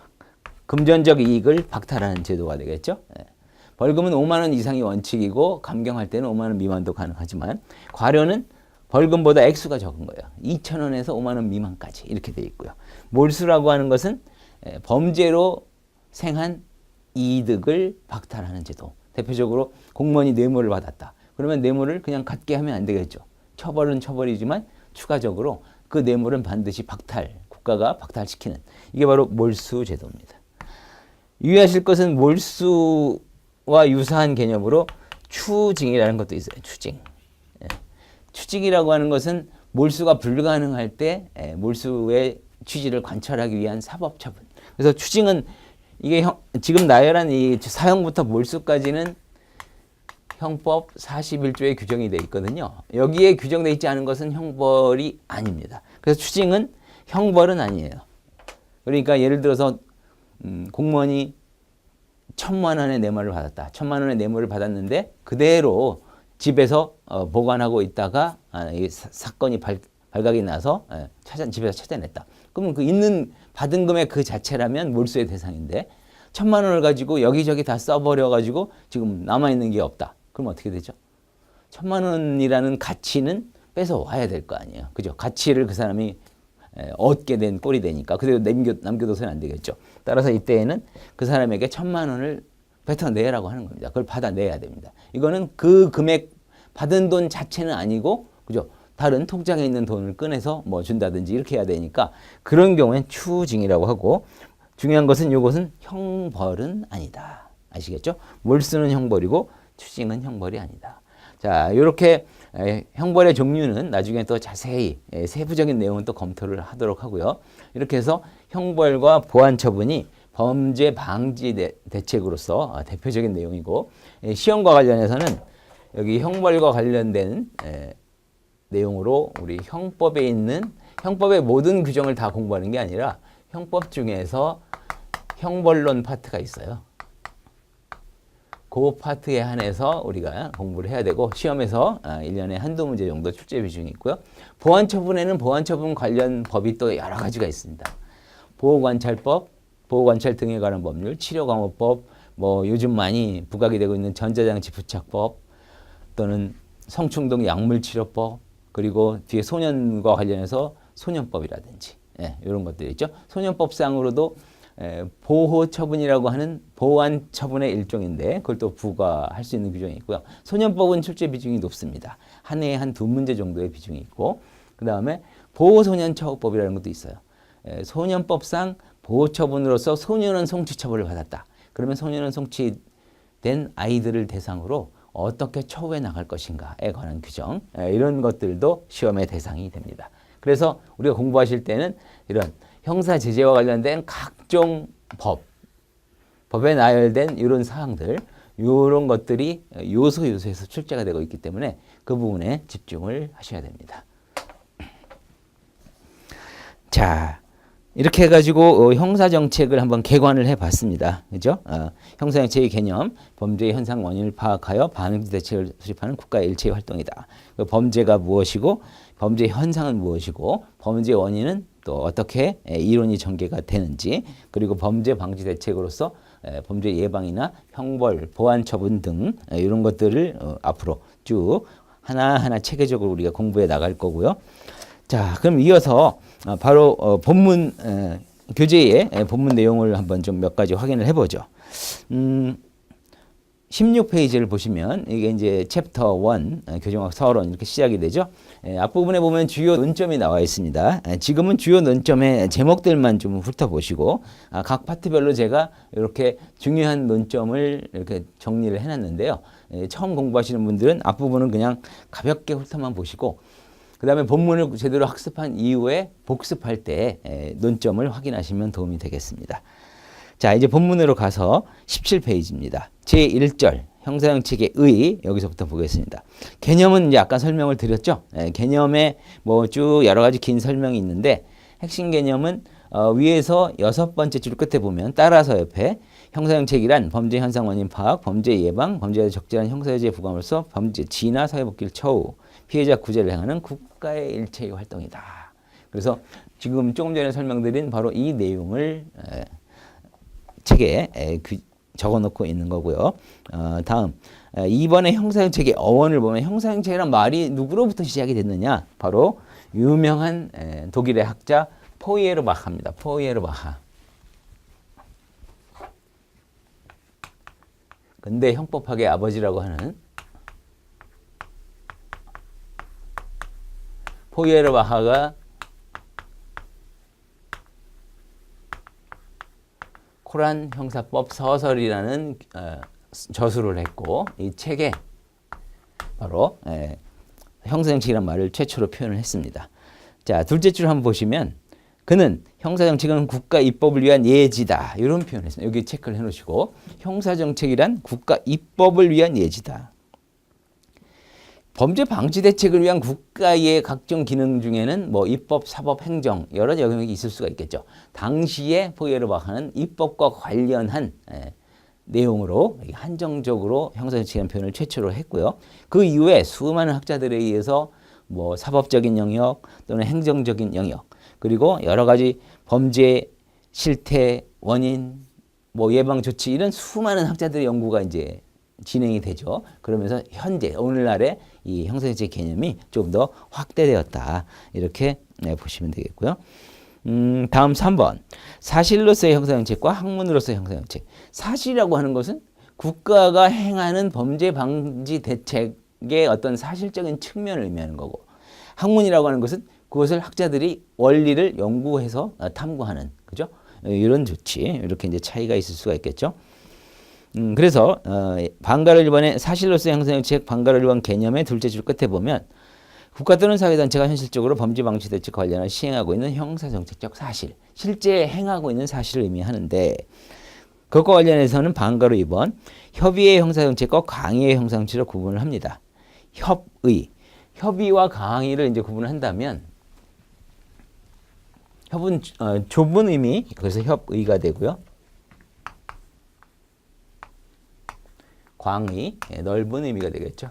금전적 이익을 박탈하는 제도가 되겠죠. 벌금은 5만 원 이상이 원칙이고 감경할 때는 5만 원 미만도 가능하지만 과료는 벌금보다 액수가 적은 거예요. 2천 원에서 5만 원 미만까지 이렇게 돼 있고요. 몰수라고 하는 것은 범죄로 생한 이득을 박탈하는 제도. 대표적으로 공무원이 뇌물을 받았다. 그러면 뇌물을 그냥 갖게 하면 안 되겠죠. 처벌은 처벌이지만 추가적으로 그 뇌물은 반드시 국가가 박탈시키는 이게 바로 몰수 제도입니다. 유의하실 것은 몰수와 유사한 개념으로 추징이라는 것도 있어요. 추징이라고 하는 것은 몰수가 불가능할 때 몰수의 취지를 관철하기 위한 사법처분. 그래서 추징은 이게 지금 나열한 이 사형부터 몰수까지는 형법 41조에 규정이 되어 있거든요. 여기에 규정되어 있지 않은 것은 형벌이 아닙니다. 그래서 추징은 형벌은 아니에요. 그러니까 예를 들어서 공무원이 1,000만 원의 뇌물을 받았다. 1,000만 원의 뇌물을 받았는데 그대로 집에서 보관하고 있다가 이 사건이 발각이 나서 집에서 찾아냈다. 그러면 그 받은 금액 그 자체라면 몰수의 대상인데 1,000만 원을 가지고 여기저기 다 써버려 가지고 지금 남아있는 게 없다. 그럼 어떻게 되죠? 1,000만 원이라는 가치는 뺏어와야 될 거 아니에요. 그죠? 가치를 그 사람이 얻게 된 꼴이 되니까 그대로 남겨둬서는 안 되겠죠. 따라서 이때에는 그 사람에게 1,000만 원을 뱉어내라고 하는 겁니다. 그걸 받아내야 됩니다. 이거는 그 금액 받은 돈 자체는 아니고, 그죠? 다른 통장에 있는 돈을 꺼내서 뭐 준다든지 이렇게 해야 되니까 그런 경우엔 추징이라고 하고, 중요한 것은 이것은 형벌은 아니다. 아시겠죠? 몰수는 형벌이고 추징은 형벌이 아니다. 자, 이렇게 형벌의 종류는 나중에 또 자세히 세부적인 내용은 또 검토를 하도록 하고요. 이렇게 해서 형벌과 보완 처분이 범죄 방지 대책으로서 대표적인 내용이고, 시험과 관련해서는 여기 형벌과 관련된 내용으로 우리 형법에 있는, 형법의 모든 규정을 다 공부하는 게 아니라 형법 중에서 형벌론 파트가 있어요. 그 파트에 한해서 우리가 공부를 해야 되고, 시험에서 1년에 한두 문제 정도 출제 비중이 있고요. 보완 처분에는 보완 처분 관련 법이 또 여러 가지가 있습니다. 보호관찰법, 보호관찰 등에 관한 법률, 치료감호법, 뭐 요즘 많이 부각이 되고 있는 전자장치 부착법, 또는 성충동 약물치료법, 그리고 뒤에 소년과 관련해서 소년법이라든지 이런 것들이 있죠. 소년법상으로도 보호처분이라고 하는 보완 처분의 일종인데 그걸 또 부과할 수 있는 규정이 있고요. 소년법은 출제 비중이 높습니다. 한 해에 한 2문제 정도의 비중이 있고, 그 다음에 보호소년처우법이라는 것도 있어요. 소년법상 보호처분으로서 소년은 성취처벌을 받았다. 그러면 소년은 성취된 아이들을 대상으로 어떻게 처우해 나갈 것인가에 관한 규정, 이런 것들도 시험의 대상이 됩니다. 그래서 우리가 공부하실 때는 이런 형사 제재와 관련된 각종 법에 나열된 이런 사항들, 이런 것들이 요소에서 출제가 되고 있기 때문에 그 부분에 집중을 하셔야 됩니다. 자, 이렇게 해가지고 형사정책을 한번 개관을 해봤습니다. 그죠? 형사정책의 개념, 범죄의 현상 원인을 파악하여 방지 대책을 수립하는 국가의 일체의 활동이다. 범죄가 무엇이고, 범죄의 현상은 무엇이고, 범죄의 원인은 또 어떻게 이론이 전개가 되는지, 그리고 범죄 방지 대책으로서 범죄 예방이나 형벌, 보완 처분 등 이런 것들을 앞으로 쭉 하나하나 체계적으로 우리가 공부해 나갈 거고요. 자, 그럼 이어서 바로 본문 교재의 본문 내용을 한번 좀 몇 가지 확인을 해보죠. 16페이지를 보시면 이게 이제 챕터 1 교정학 서론 이렇게 시작이 되죠. 앞부분에 보면 주요 논점이 나와 있습니다. 지금은 주요 논점의 제목들만 좀 훑어보시고, 각 파트별로 제가 이렇게 중요한 논점을 이렇게 정리를 해놨는데요. 처음 공부하시는 분들은 앞부분은 그냥 가볍게 훑어만 보시고, 그 다음에 본문을 제대로 학습한 이후에 복습할 때 논점을 확인하시면 도움이 되겠습니다. 자, 이제 본문으로 가서 17페이지입니다. 제1절 형사정책의 의, 여기서부터 보겠습니다. 개념은 이제 아까 설명을 드렸죠. 개념에 뭐 쭉 여러 가지 긴 설명이 있는데, 핵심 개념은 위에서 6번째 줄 끝에 보면 따라서 옆에 형사정책이란 범죄 현상 원인 파악, 범죄 예방, 범죄에 적절한 형사유죄 부과함으로써 범죄 진화 사회복귀를 처우, 피해자 구제를 행하는 국가의 일체의 활동이다. 그래서 지금 조금 전에 설명드린 바로 이 내용을 책에 적어놓고 있는 거고요. 다음, 이번에 형사정책의 어원을 보면 형사정책이란 말이 누구로부터 시작이 됐느냐? 바로 유명한 독일의 학자 포이에르바하입니다. 포이에르바하. 근대 형법학의 아버지라고 하는 포이에르바하가 코란 형사법 서설이라는 저술을 했고, 이 책에 바로 형사정책이라는 말을 최초로 표현을 했습니다. 자, 둘째 줄 한번 보시면 그는 형사정책은 국가 입법을 위한 예지다, 이런 표현을 했습니다. 여기 체크를 해놓으시고, 형사정책이란 국가 입법을 위한 예지다. 범죄 방지 대책을 위한 국가의 각종 기능 중에는 뭐 입법, 사법, 행정 여러 영역이 있을 수가 있겠죠. 당시에 포이에르바하는 입법과 관련한 내용으로 한정적으로 형사정책이라는 표현을 최초로 했고요. 그 이후에 수많은 학자들에 의해서 뭐 사법적인 영역 또는 행정적인 영역, 그리고 여러 가지 범죄 실태, 원인, 뭐 예방 조치, 이런 수많은 학자들의 연구가 이제 진행이 되죠. 그러면서 현재 오늘날의 이 형사정책 개념이 좀 더 확대되었다, 이렇게 보시면 되겠고요. 다음 3번. 사실로서의 형사정책과 학문으로서의 형사정책. 사실이라고 하는 것은 국가가 행하는 범죄 방지 대책의 어떤 사실적인 측면을 의미하는 거고, 학문이라고 하는 것은 그것을 학자들이 원리를 연구해서 탐구하는, 그죠? 이런 조치. 이렇게 이제 차이가 있을 수가 있겠죠. 그래서 방가로 1번의 사실로서의 형사정책, 방가로 1번 개념의 둘째 줄 끝에 보면 국가 또는 사회단체가 현실적으로 범죄 방지 대책 관련해 시행하고 있는 형사정책적 사실, 실제 행하고 있는 사실을 의미하는데, 그것과 관련해서는 방가로 2번 협의의 형사정책과 강의의 형사정책으로 구분을 합니다. 협의와 강의를 이제 구분을 한다면, 협은 좁은 의미, 그래서 협의가 되고요. 광의, 넓은 의미가 되겠죠.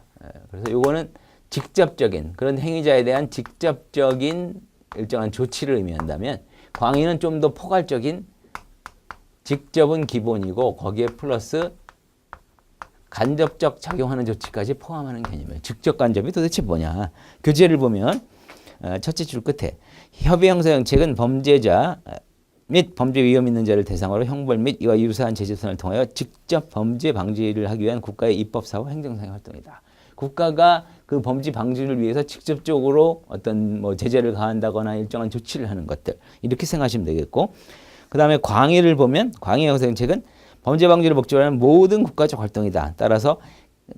그래서 요거는 직접적인 그런 행위자에 대한 직접적인 일정한 조치를 의미한다면, 광의는 좀 더 포괄적인, 직접은 기본이고 거기에 플러스 간접적 작용하는 조치까지 포함하는 개념이에요. 직접 간접이 도대체 뭐냐. 교재를 보면 첫째 줄 끝에 협의 형사정책은 범죄자 및 범죄 위험 있는 자를 대상으로 형벌 및 이와 유사한 제재선을 통하여 직접 범죄 방지를 하기 위한 국가의 입법사고 행정상의 활동이다. 국가가 그 범죄 방지를 위해서 직접적으로 어떤 뭐 제재를 가한다거나 일정한 조치를 하는 것들, 이렇게 생각하시면 되겠고, 그 다음에 광의를 보면 광의 형사정책은 범죄 방지를 목적으로 하는 모든 국가적 활동이다. 따라서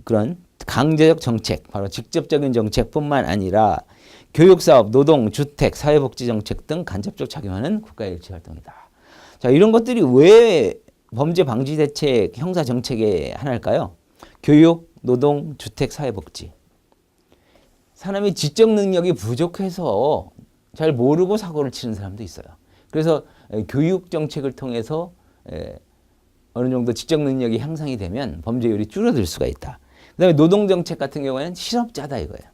그런 강제적 정책, 바로 직접적인 정책뿐만 아니라 교육사업, 노동, 주택, 사회복지 정책 등 간접적 작용하는 국가의 일치 활동이다. 자, 이런 것들이 왜 범죄 방지 대책, 형사 정책의 하나일까요? 교육, 노동, 주택, 사회복지. 사람이 지적 능력이 부족해서 잘 모르고 사고를 치는 사람도 있어요. 그래서 교육 정책을 통해서 어느 정도 지적 능력이 향상이 되면 범죄율이 줄어들 수가 있다. 그 다음에 노동 정책 같은 경우에는 실업자다 이거예요.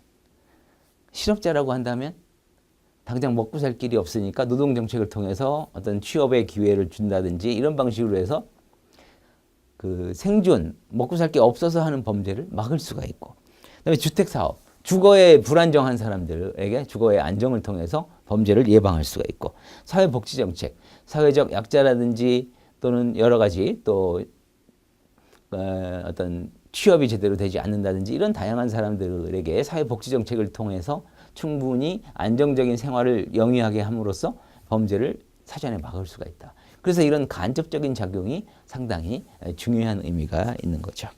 실업자라고 한다면 당장 먹고 살 길이 없으니까 노동 정책을 통해서 어떤 취업의 기회를 준다든지 이런 방식으로 해서 그 생존, 먹고 살 게 없어서 하는 범죄를 막을 수가 있고, 그다음에 주택 사업, 주거에 불안정한 사람들에게 주거의 안정을 통해서 범죄를 예방할 수가 있고, 사회복지 정책, 사회적 약자라든지 또는 여러 가지 또 어떤 취업이 제대로 되지 않는다든지 이런 다양한 사람들에게 사회복지 정책을 통해서 충분히 안정적인 생활을 영위하게 함으로써 범죄를 사전에 막을 수가 있다. 그래서 이런 간접적인 작용이 상당히 중요한 의미가 있는 거죠.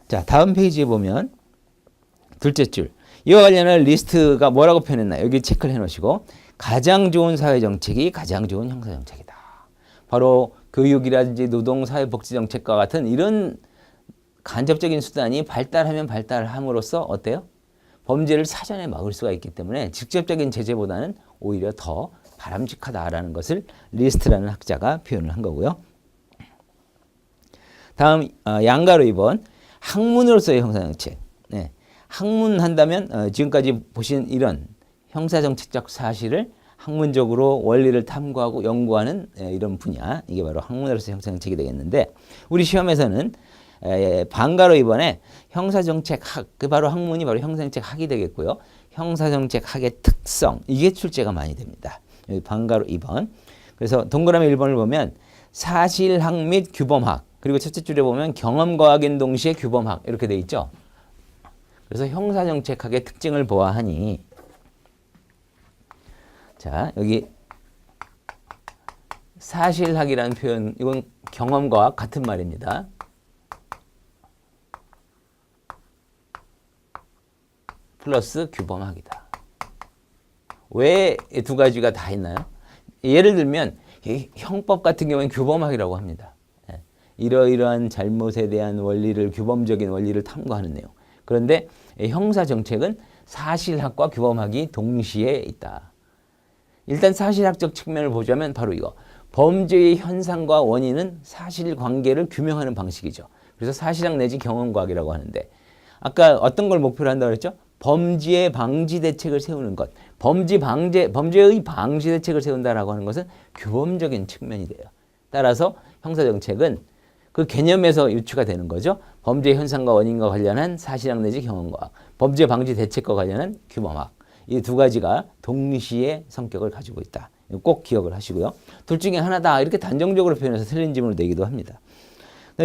자, 다음 페이지에 보면 둘째 줄, 이와 관련한 리스트가 뭐라고 표현했나 여기 체크를 해놓으시고, 가장 좋은 사회정책이 가장 좋은 형사정책이다. 바로 교육이라든지 노동, 사회복지정책과 같은 이런 간접적인 수단이 발달하면 발달함으로써 어때요? 범죄를 사전에 막을 수가 있기 때문에 직접적인 제재보다는 오히려 더 바람직하다라는 것을 리스트라는 학자가 표현을 한 거고요. 다음 양가로 2번 학문으로서의 형사정책. 네. 학문한다면 지금까지 보신 이런 형사정책적 사실을 학문적으로 원리를 탐구하고 연구하는 이런 분야, 이게 바로 학문으로서의 형사정책이 되겠는데, 우리 시험에서는 방가로 2번에 형사정책학, 그 바로 학문이 바로 형사정책학이 되겠고요. 형사정책학의 특성, 이게 출제가 많이 됩니다. 여기 방가로 2번. 그래서 동그라미 1번을 보면 사실학 및 규범학, 그리고 첫째 줄에 보면 경험과학인 동시에 규범학 이렇게 돼 있죠. 그래서 형사정책학의 특징을 보아하니, 자, 여기 사실학이라는 표현, 이건 경험과학 같은 말입니다. 플러스 규범학이다. 왜 두 가지가 다 있나요? 예를 들면 형법 같은 경우에는 규범학이라고 합니다. 이러이러한 잘못에 대한 원리를, 규범적인 원리를 탐구하는 내용. 그런데 형사정책은 사실학과 규범학이 동시에 있다. 일단 사실학적 측면을 보자면 바로 이거. 범죄의 현상과 원인은 사실관계를 규명하는 방식이죠. 그래서 사실학 내지 경험과학이라고 하는데, 아까 어떤 걸 목표로 한다고 그랬죠? 범죄 방지 대책을 세우는 것. 범죄의 방지 대책을 세운다라고 하는 것은 규범적인 측면이 돼요. 따라서 형사정책은 그 개념에서 유추가 되는 거죠. 범죄 현상과 원인과 관련한 사실학 내지 경험과학, 범죄 방지 대책과 관련한 규범학. 이 두 가지가 동시에 성격을 가지고 있다. 꼭 기억을 하시고요. 둘 중에 하나다 이렇게 단정적으로 표현해서 틀린 질문을 내기도 합니다.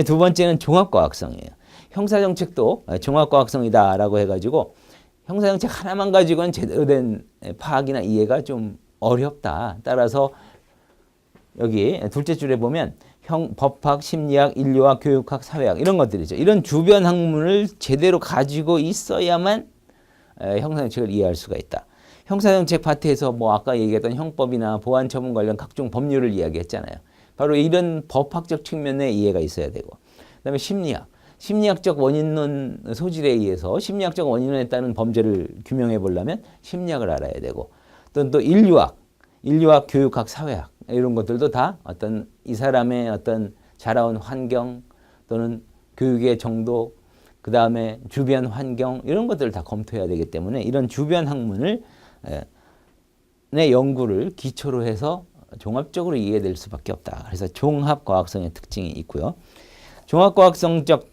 두 번째는 종합과학성이에요. 형사정책도 종합과학성이다라고 해가지고 형사정책 하나만 가지고는 제대로 된 파악이나 이해가 좀 어렵다. 따라서 여기 둘째 줄에 보면 법학, 심리학, 인류학, 교육학, 사회학 이런 것들이죠. 이런 주변 학문을 제대로 가지고 있어야만 형사정책을 이해할 수가 있다. 형사정책 파트에서 뭐 아까 얘기했던 형법이나 보안처분 관련 각종 법률을 이야기했잖아요. 바로 이런 법학적 측면의 이해가 있어야 되고, 그다음에 심리학, 심리학적 원인론 소질에 의해서 심리학적 원인론에 따른 범죄를 규명해 보려면 심리학을 알아야 되고, 또 인류학, 교육학, 사회학 이런 것들도 다 어떤 이 사람의 어떤 자라온 환경 또는 교육의 정도, 그 다음에 주변 환경 이런 것들을 다 검토해야 되기 때문에 이런 주변 학문을 내 연구를 기초로 해서 종합적으로 이해될 수밖에 없다. 그래서 종합과학성의 특징이 있고요. 종합과학성적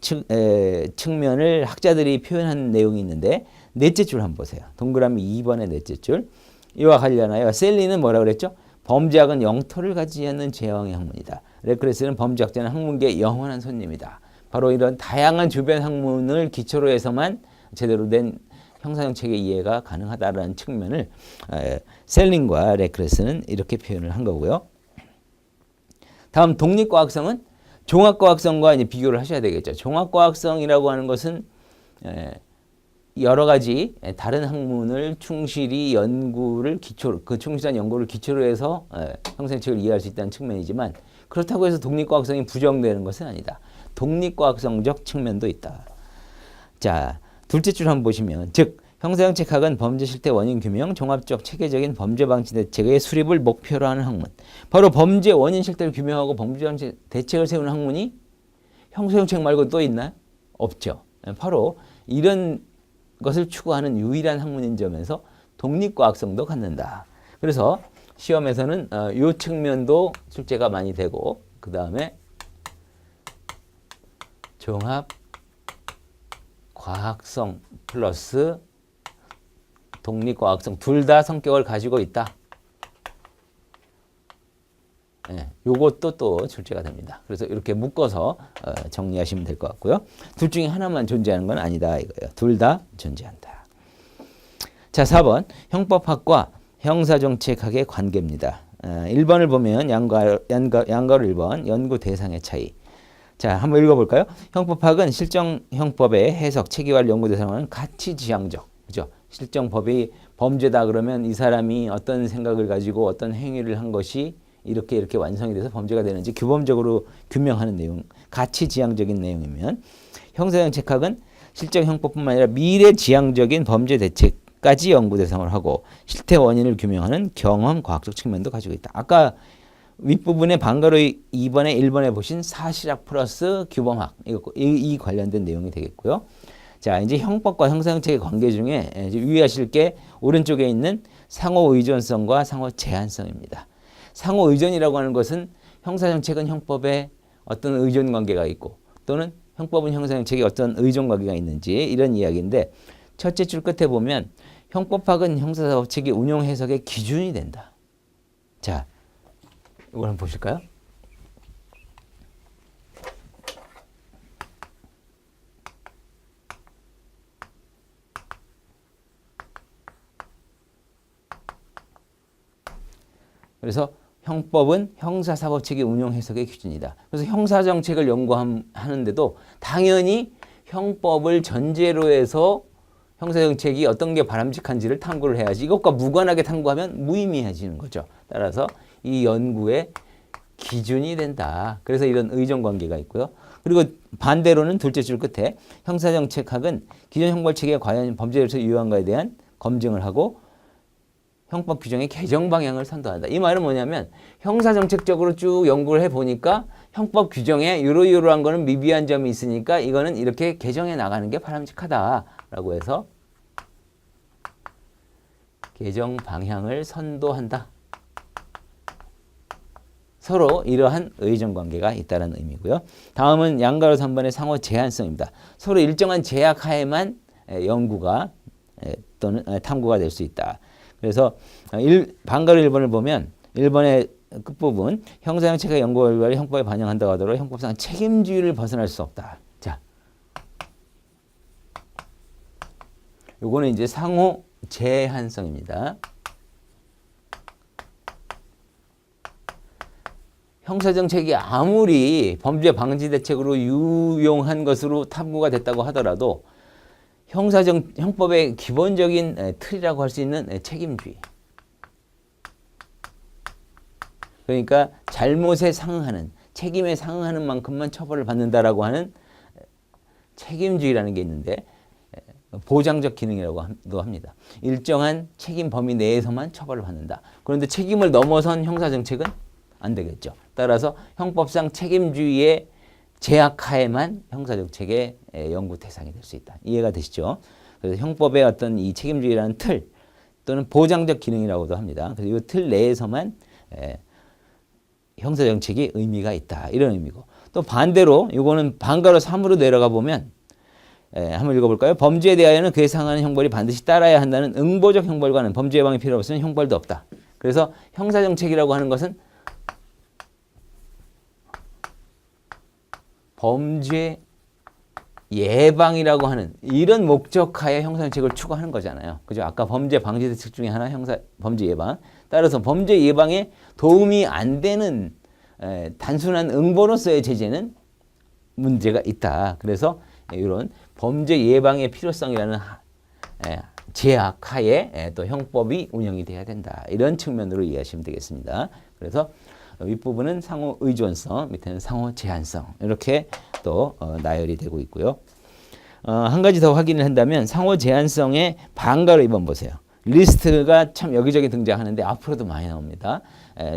측면을 학자들이 표현한 내용이 있는데 넷째 줄 한번 보세요. 동그라미 2번의 넷째 줄. 이와 관련하여 셀리는 뭐라고 그랬죠? 범죄학은 영토를 가지지 않는 제왕의 학문이다. 레크레스는 범죄학자는 학문계의 영원한 손님이다. 바로 이런 다양한 주변 학문을 기초로 해서만 제대로 된 형사정책의 이해가 가능하다는 측면을 셀링과 레크레스는 이렇게 표현을 한 거고요. 다음 독립과학성은 종합과학성과 이제 비교를 하셔야 되겠죠. 종합과학성이라고 하는 것은 여러 가지 다른 학문을 충실히 연구를 기초로, 그 충실한 연구를 기초로 해서 형사정책을 이해할 수 있다는 측면이지만 그렇다고 해서 독립과학성이 부정되는 것은 아니다. 독립과학성적 측면도 있다. 자, 둘째 줄 한번 보시면, 즉 형사정책학은 범죄 실태 원인 규명, 종합적 체계적인 범죄 방지 대책의 수립을 목표로 하는 학문. 바로 범죄 원인 실태를 규명하고 범죄 방지 대책을 세우는 학문이 형사정책 말고 또 있나요? 없죠. 바로 이런 것을 추구하는 유일한 학문인 점에서 독립과학성도 갖는다. 그래서 시험에서는 이 측면도 출제가 많이 되고, 그 다음에 종합과학성 플러스 독립과학성 둘 다 성격을 가지고 있다. 요것도 또 출제가 됩니다. 그래서 이렇게 묶어서 정리하시면 될 것 같고요. 둘 중에 하나만 존재하는 건 아니다 이거예요. 둘 다 존재한다. 자, 4번 형법학과 형사정책학의 관계입니다. 1번을 보면 양가로 1번 연구 대상의 차이. 자, 한번 읽어볼까요? 형법학은 실정 형법의 해석, 체계화를 연구 대상은 가치지향적, 그죠? 실정 법이 범죄다 그러면 이 사람이 어떤 생각을 가지고 어떤 행위를 한 것이 이렇게 완성이 돼서 범죄가 되는지 규범적으로 규명하는 내용, 가치지향적인 내용이면, 형사정책학은 실정 형법뿐만 아니라 미래지향적인 범죄 대책까지 연구 대상을 하고 실태 원인을 규명하는 경험 과학적 측면도 가지고 있다. 아까 윗부분에 방가로 2번에 1번에 보신 사실학 플러스 규범학 이 관련된 내용이 되겠고요. 자, 이제 형법과 형사정책의 관계 중에 유의하실 게 오른쪽에 있는 상호 의존성과 상호 제한성입니다. 상호 의존이라고 하는 것은 형사정책은 형법에 어떤 의존 관계가 있고 또는 형법은 형사정책에 어떤 의존 관계가 있는지 이런 이야기인데, 첫째 줄 끝에 보면 형법학은 형사사법체계 운용 해석의 기준이 된다. 자, 이걸 한번 보실까요? 그래서 형법은 형사사법체계 운용 해석의 기준이다. 그래서 형사정책을 연구하는데도 당연히 형법을 전제로 해서 형사정책이 어떤 게 바람직한지를 탐구를 해야지, 이것과 무관하게 탐구하면 무의미해지는 거죠. 따라서 이 연구의 기준이 된다. 그래서 이런 의존관계가 있고요. 그리고 반대로는 둘째 줄 끝에 형사정책학은 기존 형벌체계가 과연 범죄에서 유효한가에 대한 검증을 하고 형법 규정의 개정 방향을 선도한다. 이 말은 뭐냐면 형사정책적으로 쭉 연구를 해보니까 형법 규정에 이러이러한 거는 미비한 점이 있으니까 이거는 이렇게 개정해 나가는 게 바람직하다라고 해서 개정 방향을 선도한다. 서로 이러한 의존 관계가 있다는 의미고요. 다음은 양가로 3번의 상호 제한성입니다. 서로 일정한 제약 하에만 연구가 또는 탐구가 될 수 있다. 그래서 방가로 1번을 보면 1번의 끝부분 형사정책의 연구 결과를 형법에 반영한다고 하더라도 형법상 책임주의를 벗어날 수 없다. 자, 요거는 이제 상호 제한성입니다. 형사정책이 아무리 범죄 방지 대책으로 유용한 것으로 탐구가 됐다고 하더라도 형법의 기본적인 틀이라고 할 수 있는 책임주의. 그러니까 잘못에 상응하는, 책임에 상응하는 만큼만 처벌을 받는다라고 하는 책임주의라는 게 있는데 보장적 기능이라고도 합니다. 일정한 책임 범위 내에서만 처벌을 받는다. 그런데 책임을 넘어선 형사정책은 안 되겠죠. 따라서 형법상 책임주의의 제약하에만 형사정책의 연구 대상이 될 수 있다. 이해가 되시죠? 그래서 형법의 어떤 이 책임주의라는 틀 또는 보장적 기능이라고도 합니다. 그래서 이 틀 내에서만 형사정책이 의미가 있다. 이런 의미고. 또 반대로 이거는 반가로 3으로 내려가 보면 한번 읽어볼까요? 범죄에 대하여는 그에 상하는 형벌이 반드시 따라야 한다는 응보적 형벌과는 범죄 예방이 필요 없으면 형벌도 없다. 그래서 형사정책이라고 하는 것은 범죄 예방이라고 하는 이런 목적하에 형사정책을 추구하는 거잖아요. 그죠? 아까 범죄 방지 대책 중에 하나 범죄 예방. 따라서 범죄 예방에 도움이 안 되는 단순한 응보로서의 제재는 문제가 있다. 그래서 이런 범죄 예방의 필요성이라는 제약하에 또 형법이 운영이 돼야 된다. 이런 측면으로 이해하시면 되겠습니다. 그래서 윗부분은 상호 의존성, 밑에는 상호 제한성 이렇게 또 나열이 되고 있고요. 한 가지 더 확인을 한다면 상호 제한성의 반가로 2번 보세요. 리스트가 참 여기저기 등장하는데 앞으로도 많이 나옵니다.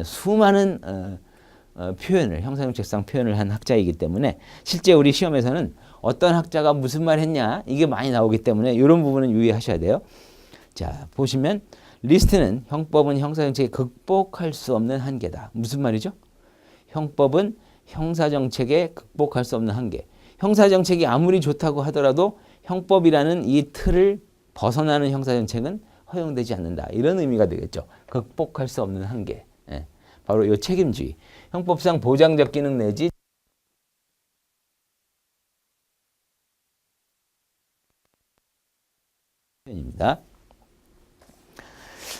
수많은 표현을 형사정책상 표현을 한 학자이기 때문에 실제 우리 시험에서는 어떤 학자가 무슨 말 했냐 이게 많이 나오기 때문에 이런 부분은 유의하셔야 돼요. 자, 보시면 리스트는 형법은 형사정책이 극복할 수 없는 한계다. 무슨 말이죠? 형법은 형사정책에 극복할 수 없는 한계. 형사정책이 아무리 좋다고 하더라도 형법이라는 이 틀을 벗어나는 형사정책은 허용되지 않는다. 이런 의미가 되겠죠. 극복할 수 없는 한계. 바로 이 책임주의. 형법상 보장적 기능 내지 입니다.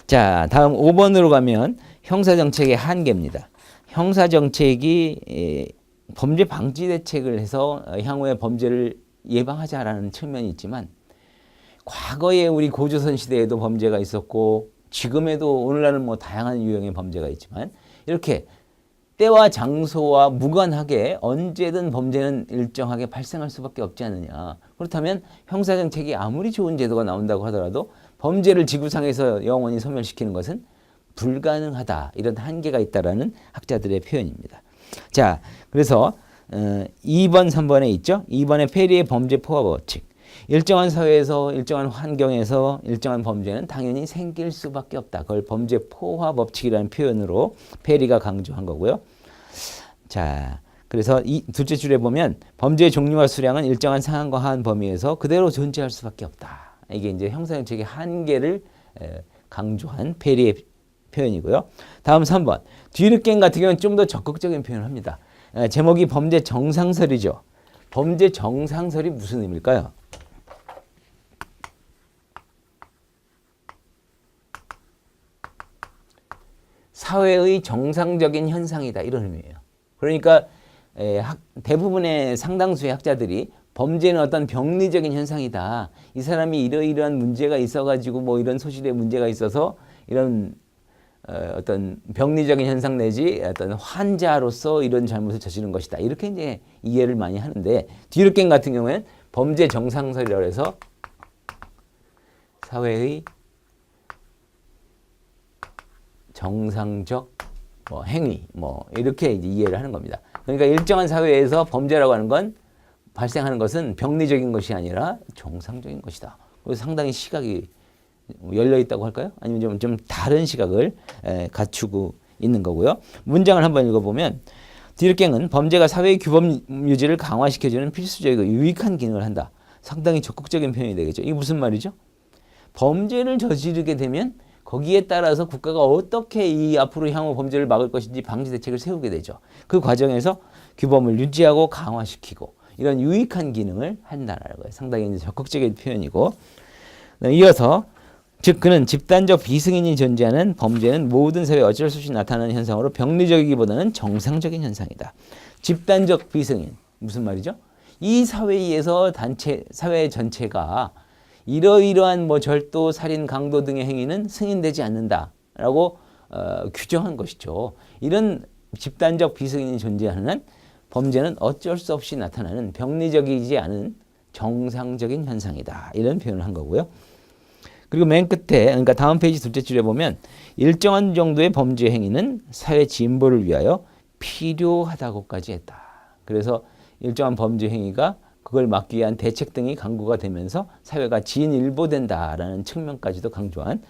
자, 다음 5번으로 가면 형사정책의 한계입니다. 형사정책이 범죄 방지 대책을 해서 향후에 범죄를 예방하자라는 측면이 있지만 과거에 우리 고조선 시대에도 범죄가 있었고 지금에도 오늘날은 뭐 다양한 유형의 범죄가 있지만 이렇게 때와 장소와 무관하게 언제든 범죄는 일정하게 발생할 수밖에 없지 않느냐. 그렇다면 형사정책이 아무리 좋은 제도가 나온다고 하더라도 범죄를 지구상에서 영원히 소멸시키는 것은 불가능하다. 이런 한계가 있다라는 학자들의 표현입니다. 자, 그래서 2번, 3번에 있죠. 2번에 페리의 범죄 포화 법칙. 일정한 사회에서 일정한 환경에서 일정한 범죄는 당연히 생길 수밖에 없다. 그걸 범죄 포화 법칙이라는 표현으로 페리가 강조한 거고요. 자, 그래서 이 둘째 줄에 보면 범죄의 종류와 수량은 일정한 상한과 하한 범위에서 그대로 존재할 수밖에 없다. 이게 이제 형사정책의 한계를 강조한 페리의 표현이고요. 다음 3번. 뒤늦게임 같은 경우는 좀 더 적극적인 표현을 합니다. 제목이 범죄 정상설이죠. 범죄 정상설이 무슨 의미일까요? 사회의 정상적인 현상이다. 이런 의미예요. 그러니까 대부분의 상당수의 학자들이 범죄는 어떤 병리적인 현상이다. 이 사람이 이러이러한 문제가 있어가지고 뭐 이런 소실의 문제가 있어서 이런 어떤 병리적인 현상 내지 어떤 환자로서 이런 잘못을 저지른 것이다. 이렇게 이제 이해를 많이 하는데 뒤늦게임 같은 경우에는 범죄 정상설이라고 해서 사회의 정상적 행위 이렇게 이제 이해를 하는 겁니다. 그러니까 일정한 사회에서 범죄라고 하는 건 발생하는 것은 병리적인 것이 아니라 정상적인 것이다. 그래서 상당히 시각이 열려 있다고 할까요? 아니면 좀 다른 시각을 갖추고 있는 거고요. 문장을 한번 읽어보면 뒤늦게임은 범죄가 사회의 규범 유지를 강화시켜주는 필수적이고 유익한 기능을 한다. 상당히 적극적인 표현이 되겠죠. 이게 무슨 말이죠? 범죄를 저지르게 되면 거기에 따라서 국가가 어떻게 이 앞으로 향후 범죄를 막을 것인지 방지 대책을 세우게 되죠. 그 과정에서 규범을 유지하고 강화시키고 이런 유익한 기능을 한다는 거예요. 상당히 적극적인 표현이고, 이어서 즉 그는 집단적 비승인이 존재하는 범죄는 모든 사회에 어쩔 수 없이 나타나는 현상으로 병리적이기보다는 정상적인 현상이다. 집단적 비승인 무슨 말이죠? 이 사회에서 사회 전체가 이러이러한 뭐 절도, 살인, 강도 등의 행위는 승인되지 않는다라고 규정한 것이죠. 이런 집단적 비승인이 존재하는 범죄는 어쩔 수 없이 나타나는 병리적이지 않은 정상적인 현상이다. 이런 표현을 한 거고요. 그리고 맨 끝에, 그러니까 다음 페이지 둘째 줄에 보면 일정한 정도의 범죄 행위는 사회 진보를 위하여 필요하다고까지 했다. 그래서 일정한 범죄 행위가 그걸 막기 위한 대책 등이 강구가 되면서 사회가 진일보된다라는 측면까지도 강조한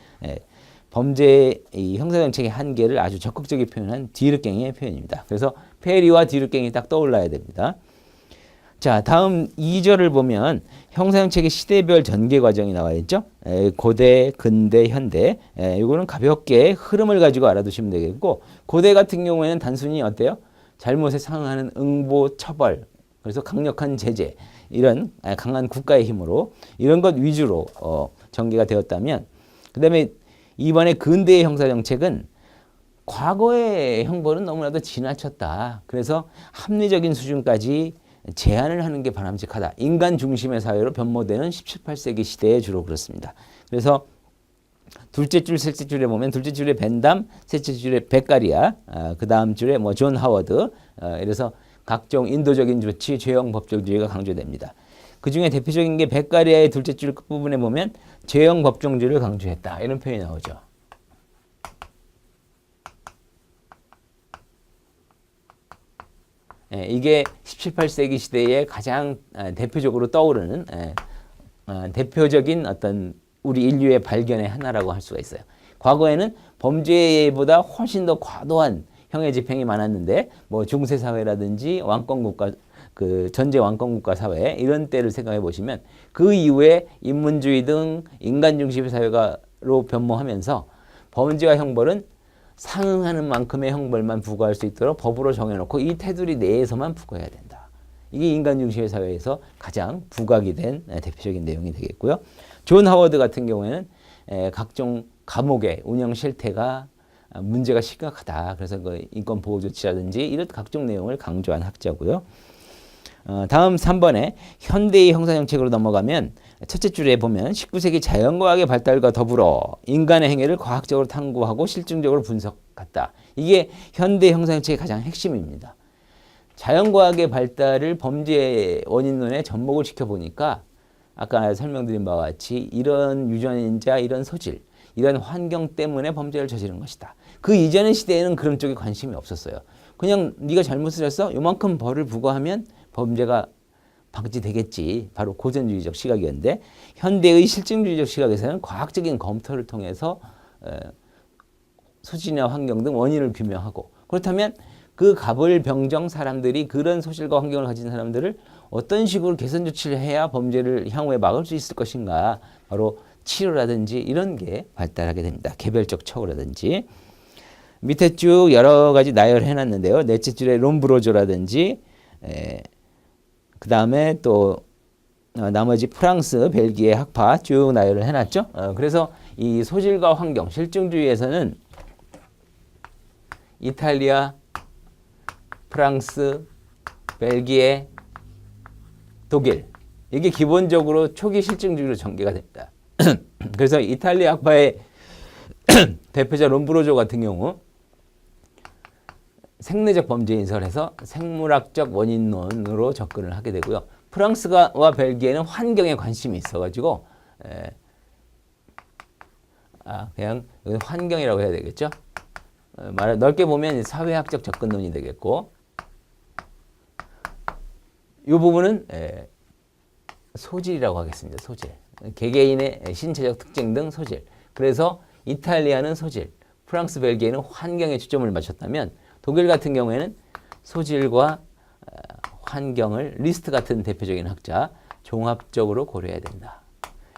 범죄의 형사정책의 한계를 아주 적극적인 표현한 뒤늦갱이의 표현입니다. 그래서 페리와 뒤늦갱이 딱 떠올라야 됩니다. 자, 다음 2절을 보면 형사정책의 시대별 전개 과정이 나와 있죠. 고대, 근대, 현대. 이거는 가볍게 흐름을 가지고 알아두시면 되겠고, 고대 같은 경우에는 단순히 어때요? 잘못에 상응하는 응보, 처벌, 그래서 강력한 제재, 이런 강한 국가의 힘으로 이런 것 위주로 전개가 되었다면, 그 다음에 이번에 근대의 형사정책은 과거의 형벌은 너무나도 지나쳤다. 그래서 합리적인 수준까지 제한을 하는 게 바람직하다. 인간 중심의 사회로 변모되는 17, 18세기 시대에 주로 그렇습니다. 그래서 둘째 줄, 셋째 줄에 보면 둘째 줄에 벤담, 셋째 줄에 베카리아, 그 다음 줄에 뭐 존 하워드, 이래서 각종 인도적인 조치, 죄형 법정주의가 강조됩니다. 그 중에 대표적인 게 베카리아의 둘째 줄 끝부분에 보면 죄형 법정주의를 강조했다. 이런 표현이 나오죠. 이게 17, 18세기 시대에 가장 대표적으로 떠오르는 대표적인 어떤 우리 인류의 발견의 하나라고 할 수가 있어요. 과거에는 범죄보다 훨씬 더 과도한 형의 집행이 많았는데 뭐 중세 사회라든지 왕권국가 그 전제 왕권국가 사회 이런 때를 생각해 보시면 그 이후에 인문주의 등 인간 중심의 사회가로 변모하면서 범죄와 형벌은 상응하는 만큼의 형벌만 부과할 수 있도록 법으로 정해놓고 이 테두리 내에서만 부과해야 된다. 이게 인간 중심의 사회에서 가장 부각이 된 대표적인 내용이 되겠고요. 존 하워드 같은 경우에는 각종 감옥의 운영 실태가 문제가 심각하다. 그래서 그 인권 보호 조치라든지 이런 각종 내용을 강조한 학자고요. 다음 3번에 현대의 형사정책으로 넘어가면 첫째 줄에 보면 19세기 자연과학의 발달과 더불어 인간의 행위를 과학적으로 탐구하고 실증적으로 분석했다. 이게 현대 형사정책의 가장 핵심입니다. 자연과학의 발달을 범죄 원인론에 접목을 시켜보니까 아까 설명드린 바와 같이 이런 유전인자, 이런 소질, 이런 환경 때문에 범죄를 저지른 것이다. 그 이전의 시대에는 그런 쪽에 관심이 없었어요. 그냥 네가 잘못을 했어? 요만큼 벌을 부과하면 범죄가 방지되겠지. 바로 고전주의적 시각이었는데 현대의 실증주의적 시각에서는 과학적인 검토를 통해서 소질이나 환경 등 원인을 규명하고 그렇다면 그 가벌병정 사람들이 그런 소질과 환경을 가진 사람들을 어떤 식으로 개선 조치를 해야 범죄를 향후에 막을 수 있을 것인가. 바로 치료라든지 이런 게 발달하게 됩니다. 개별적 처우라든지. 밑에 쭉 여러 가지 나열해 놨는데요. 넷째 줄에 롬브로조라든지 그 다음에 또 나머지 프랑스, 벨기에 학파 쭉 나열을 해놨죠. 그래서 이 소질과 환경, 실증주의에서는 이탈리아, 프랑스, 벨기에, 독일 이게 기본적으로 초기 실증주의로 전개가 됩니다. 그래서 이탈리아 학파의 대표자 롬브로조 같은 경우 생리적 범죄 인설해서 생물학적 원인론으로 접근을 하게 되고요. 프랑스와 벨기에는 환경에 관심이 있어가지고 그냥 환경이라고 해야 되겠죠. 말을 넓게 보면 사회학적 접근론이 되겠고 이 부분은 소질이라고 하겠습니다. 소질. 개개인의 신체적 특징 등 소질. 그래서 이탈리아는 소질, 프랑스, 벨기에는 환경에 초점을 맞췄다면 독일 같은 경우에는 소질과 환경을 리스트 같은 대표적인 학자 종합적으로 고려해야 된다.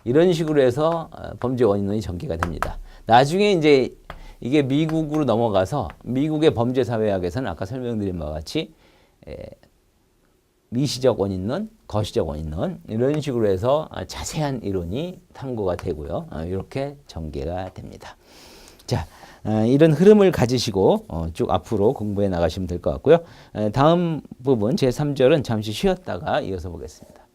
이런 식으로 해서 범죄 원인론이 전개가 됩니다. 나중에 이제 이게 미국으로 넘어가서 미국의 범죄사회학에서는 아까 설명드린 바와 같이 미시적 원인론, 거시적 원인론 이런 식으로 해서 자세한 이론이 탐구가 되고요. 이렇게 전개가 됩니다. 자, 이런 흐름을 가지시고 쭉 앞으로 공부해 나가시면 될 것 같고요. 다음 부분 제3절은 잠시 쉬었다가 이어서 보겠습니다.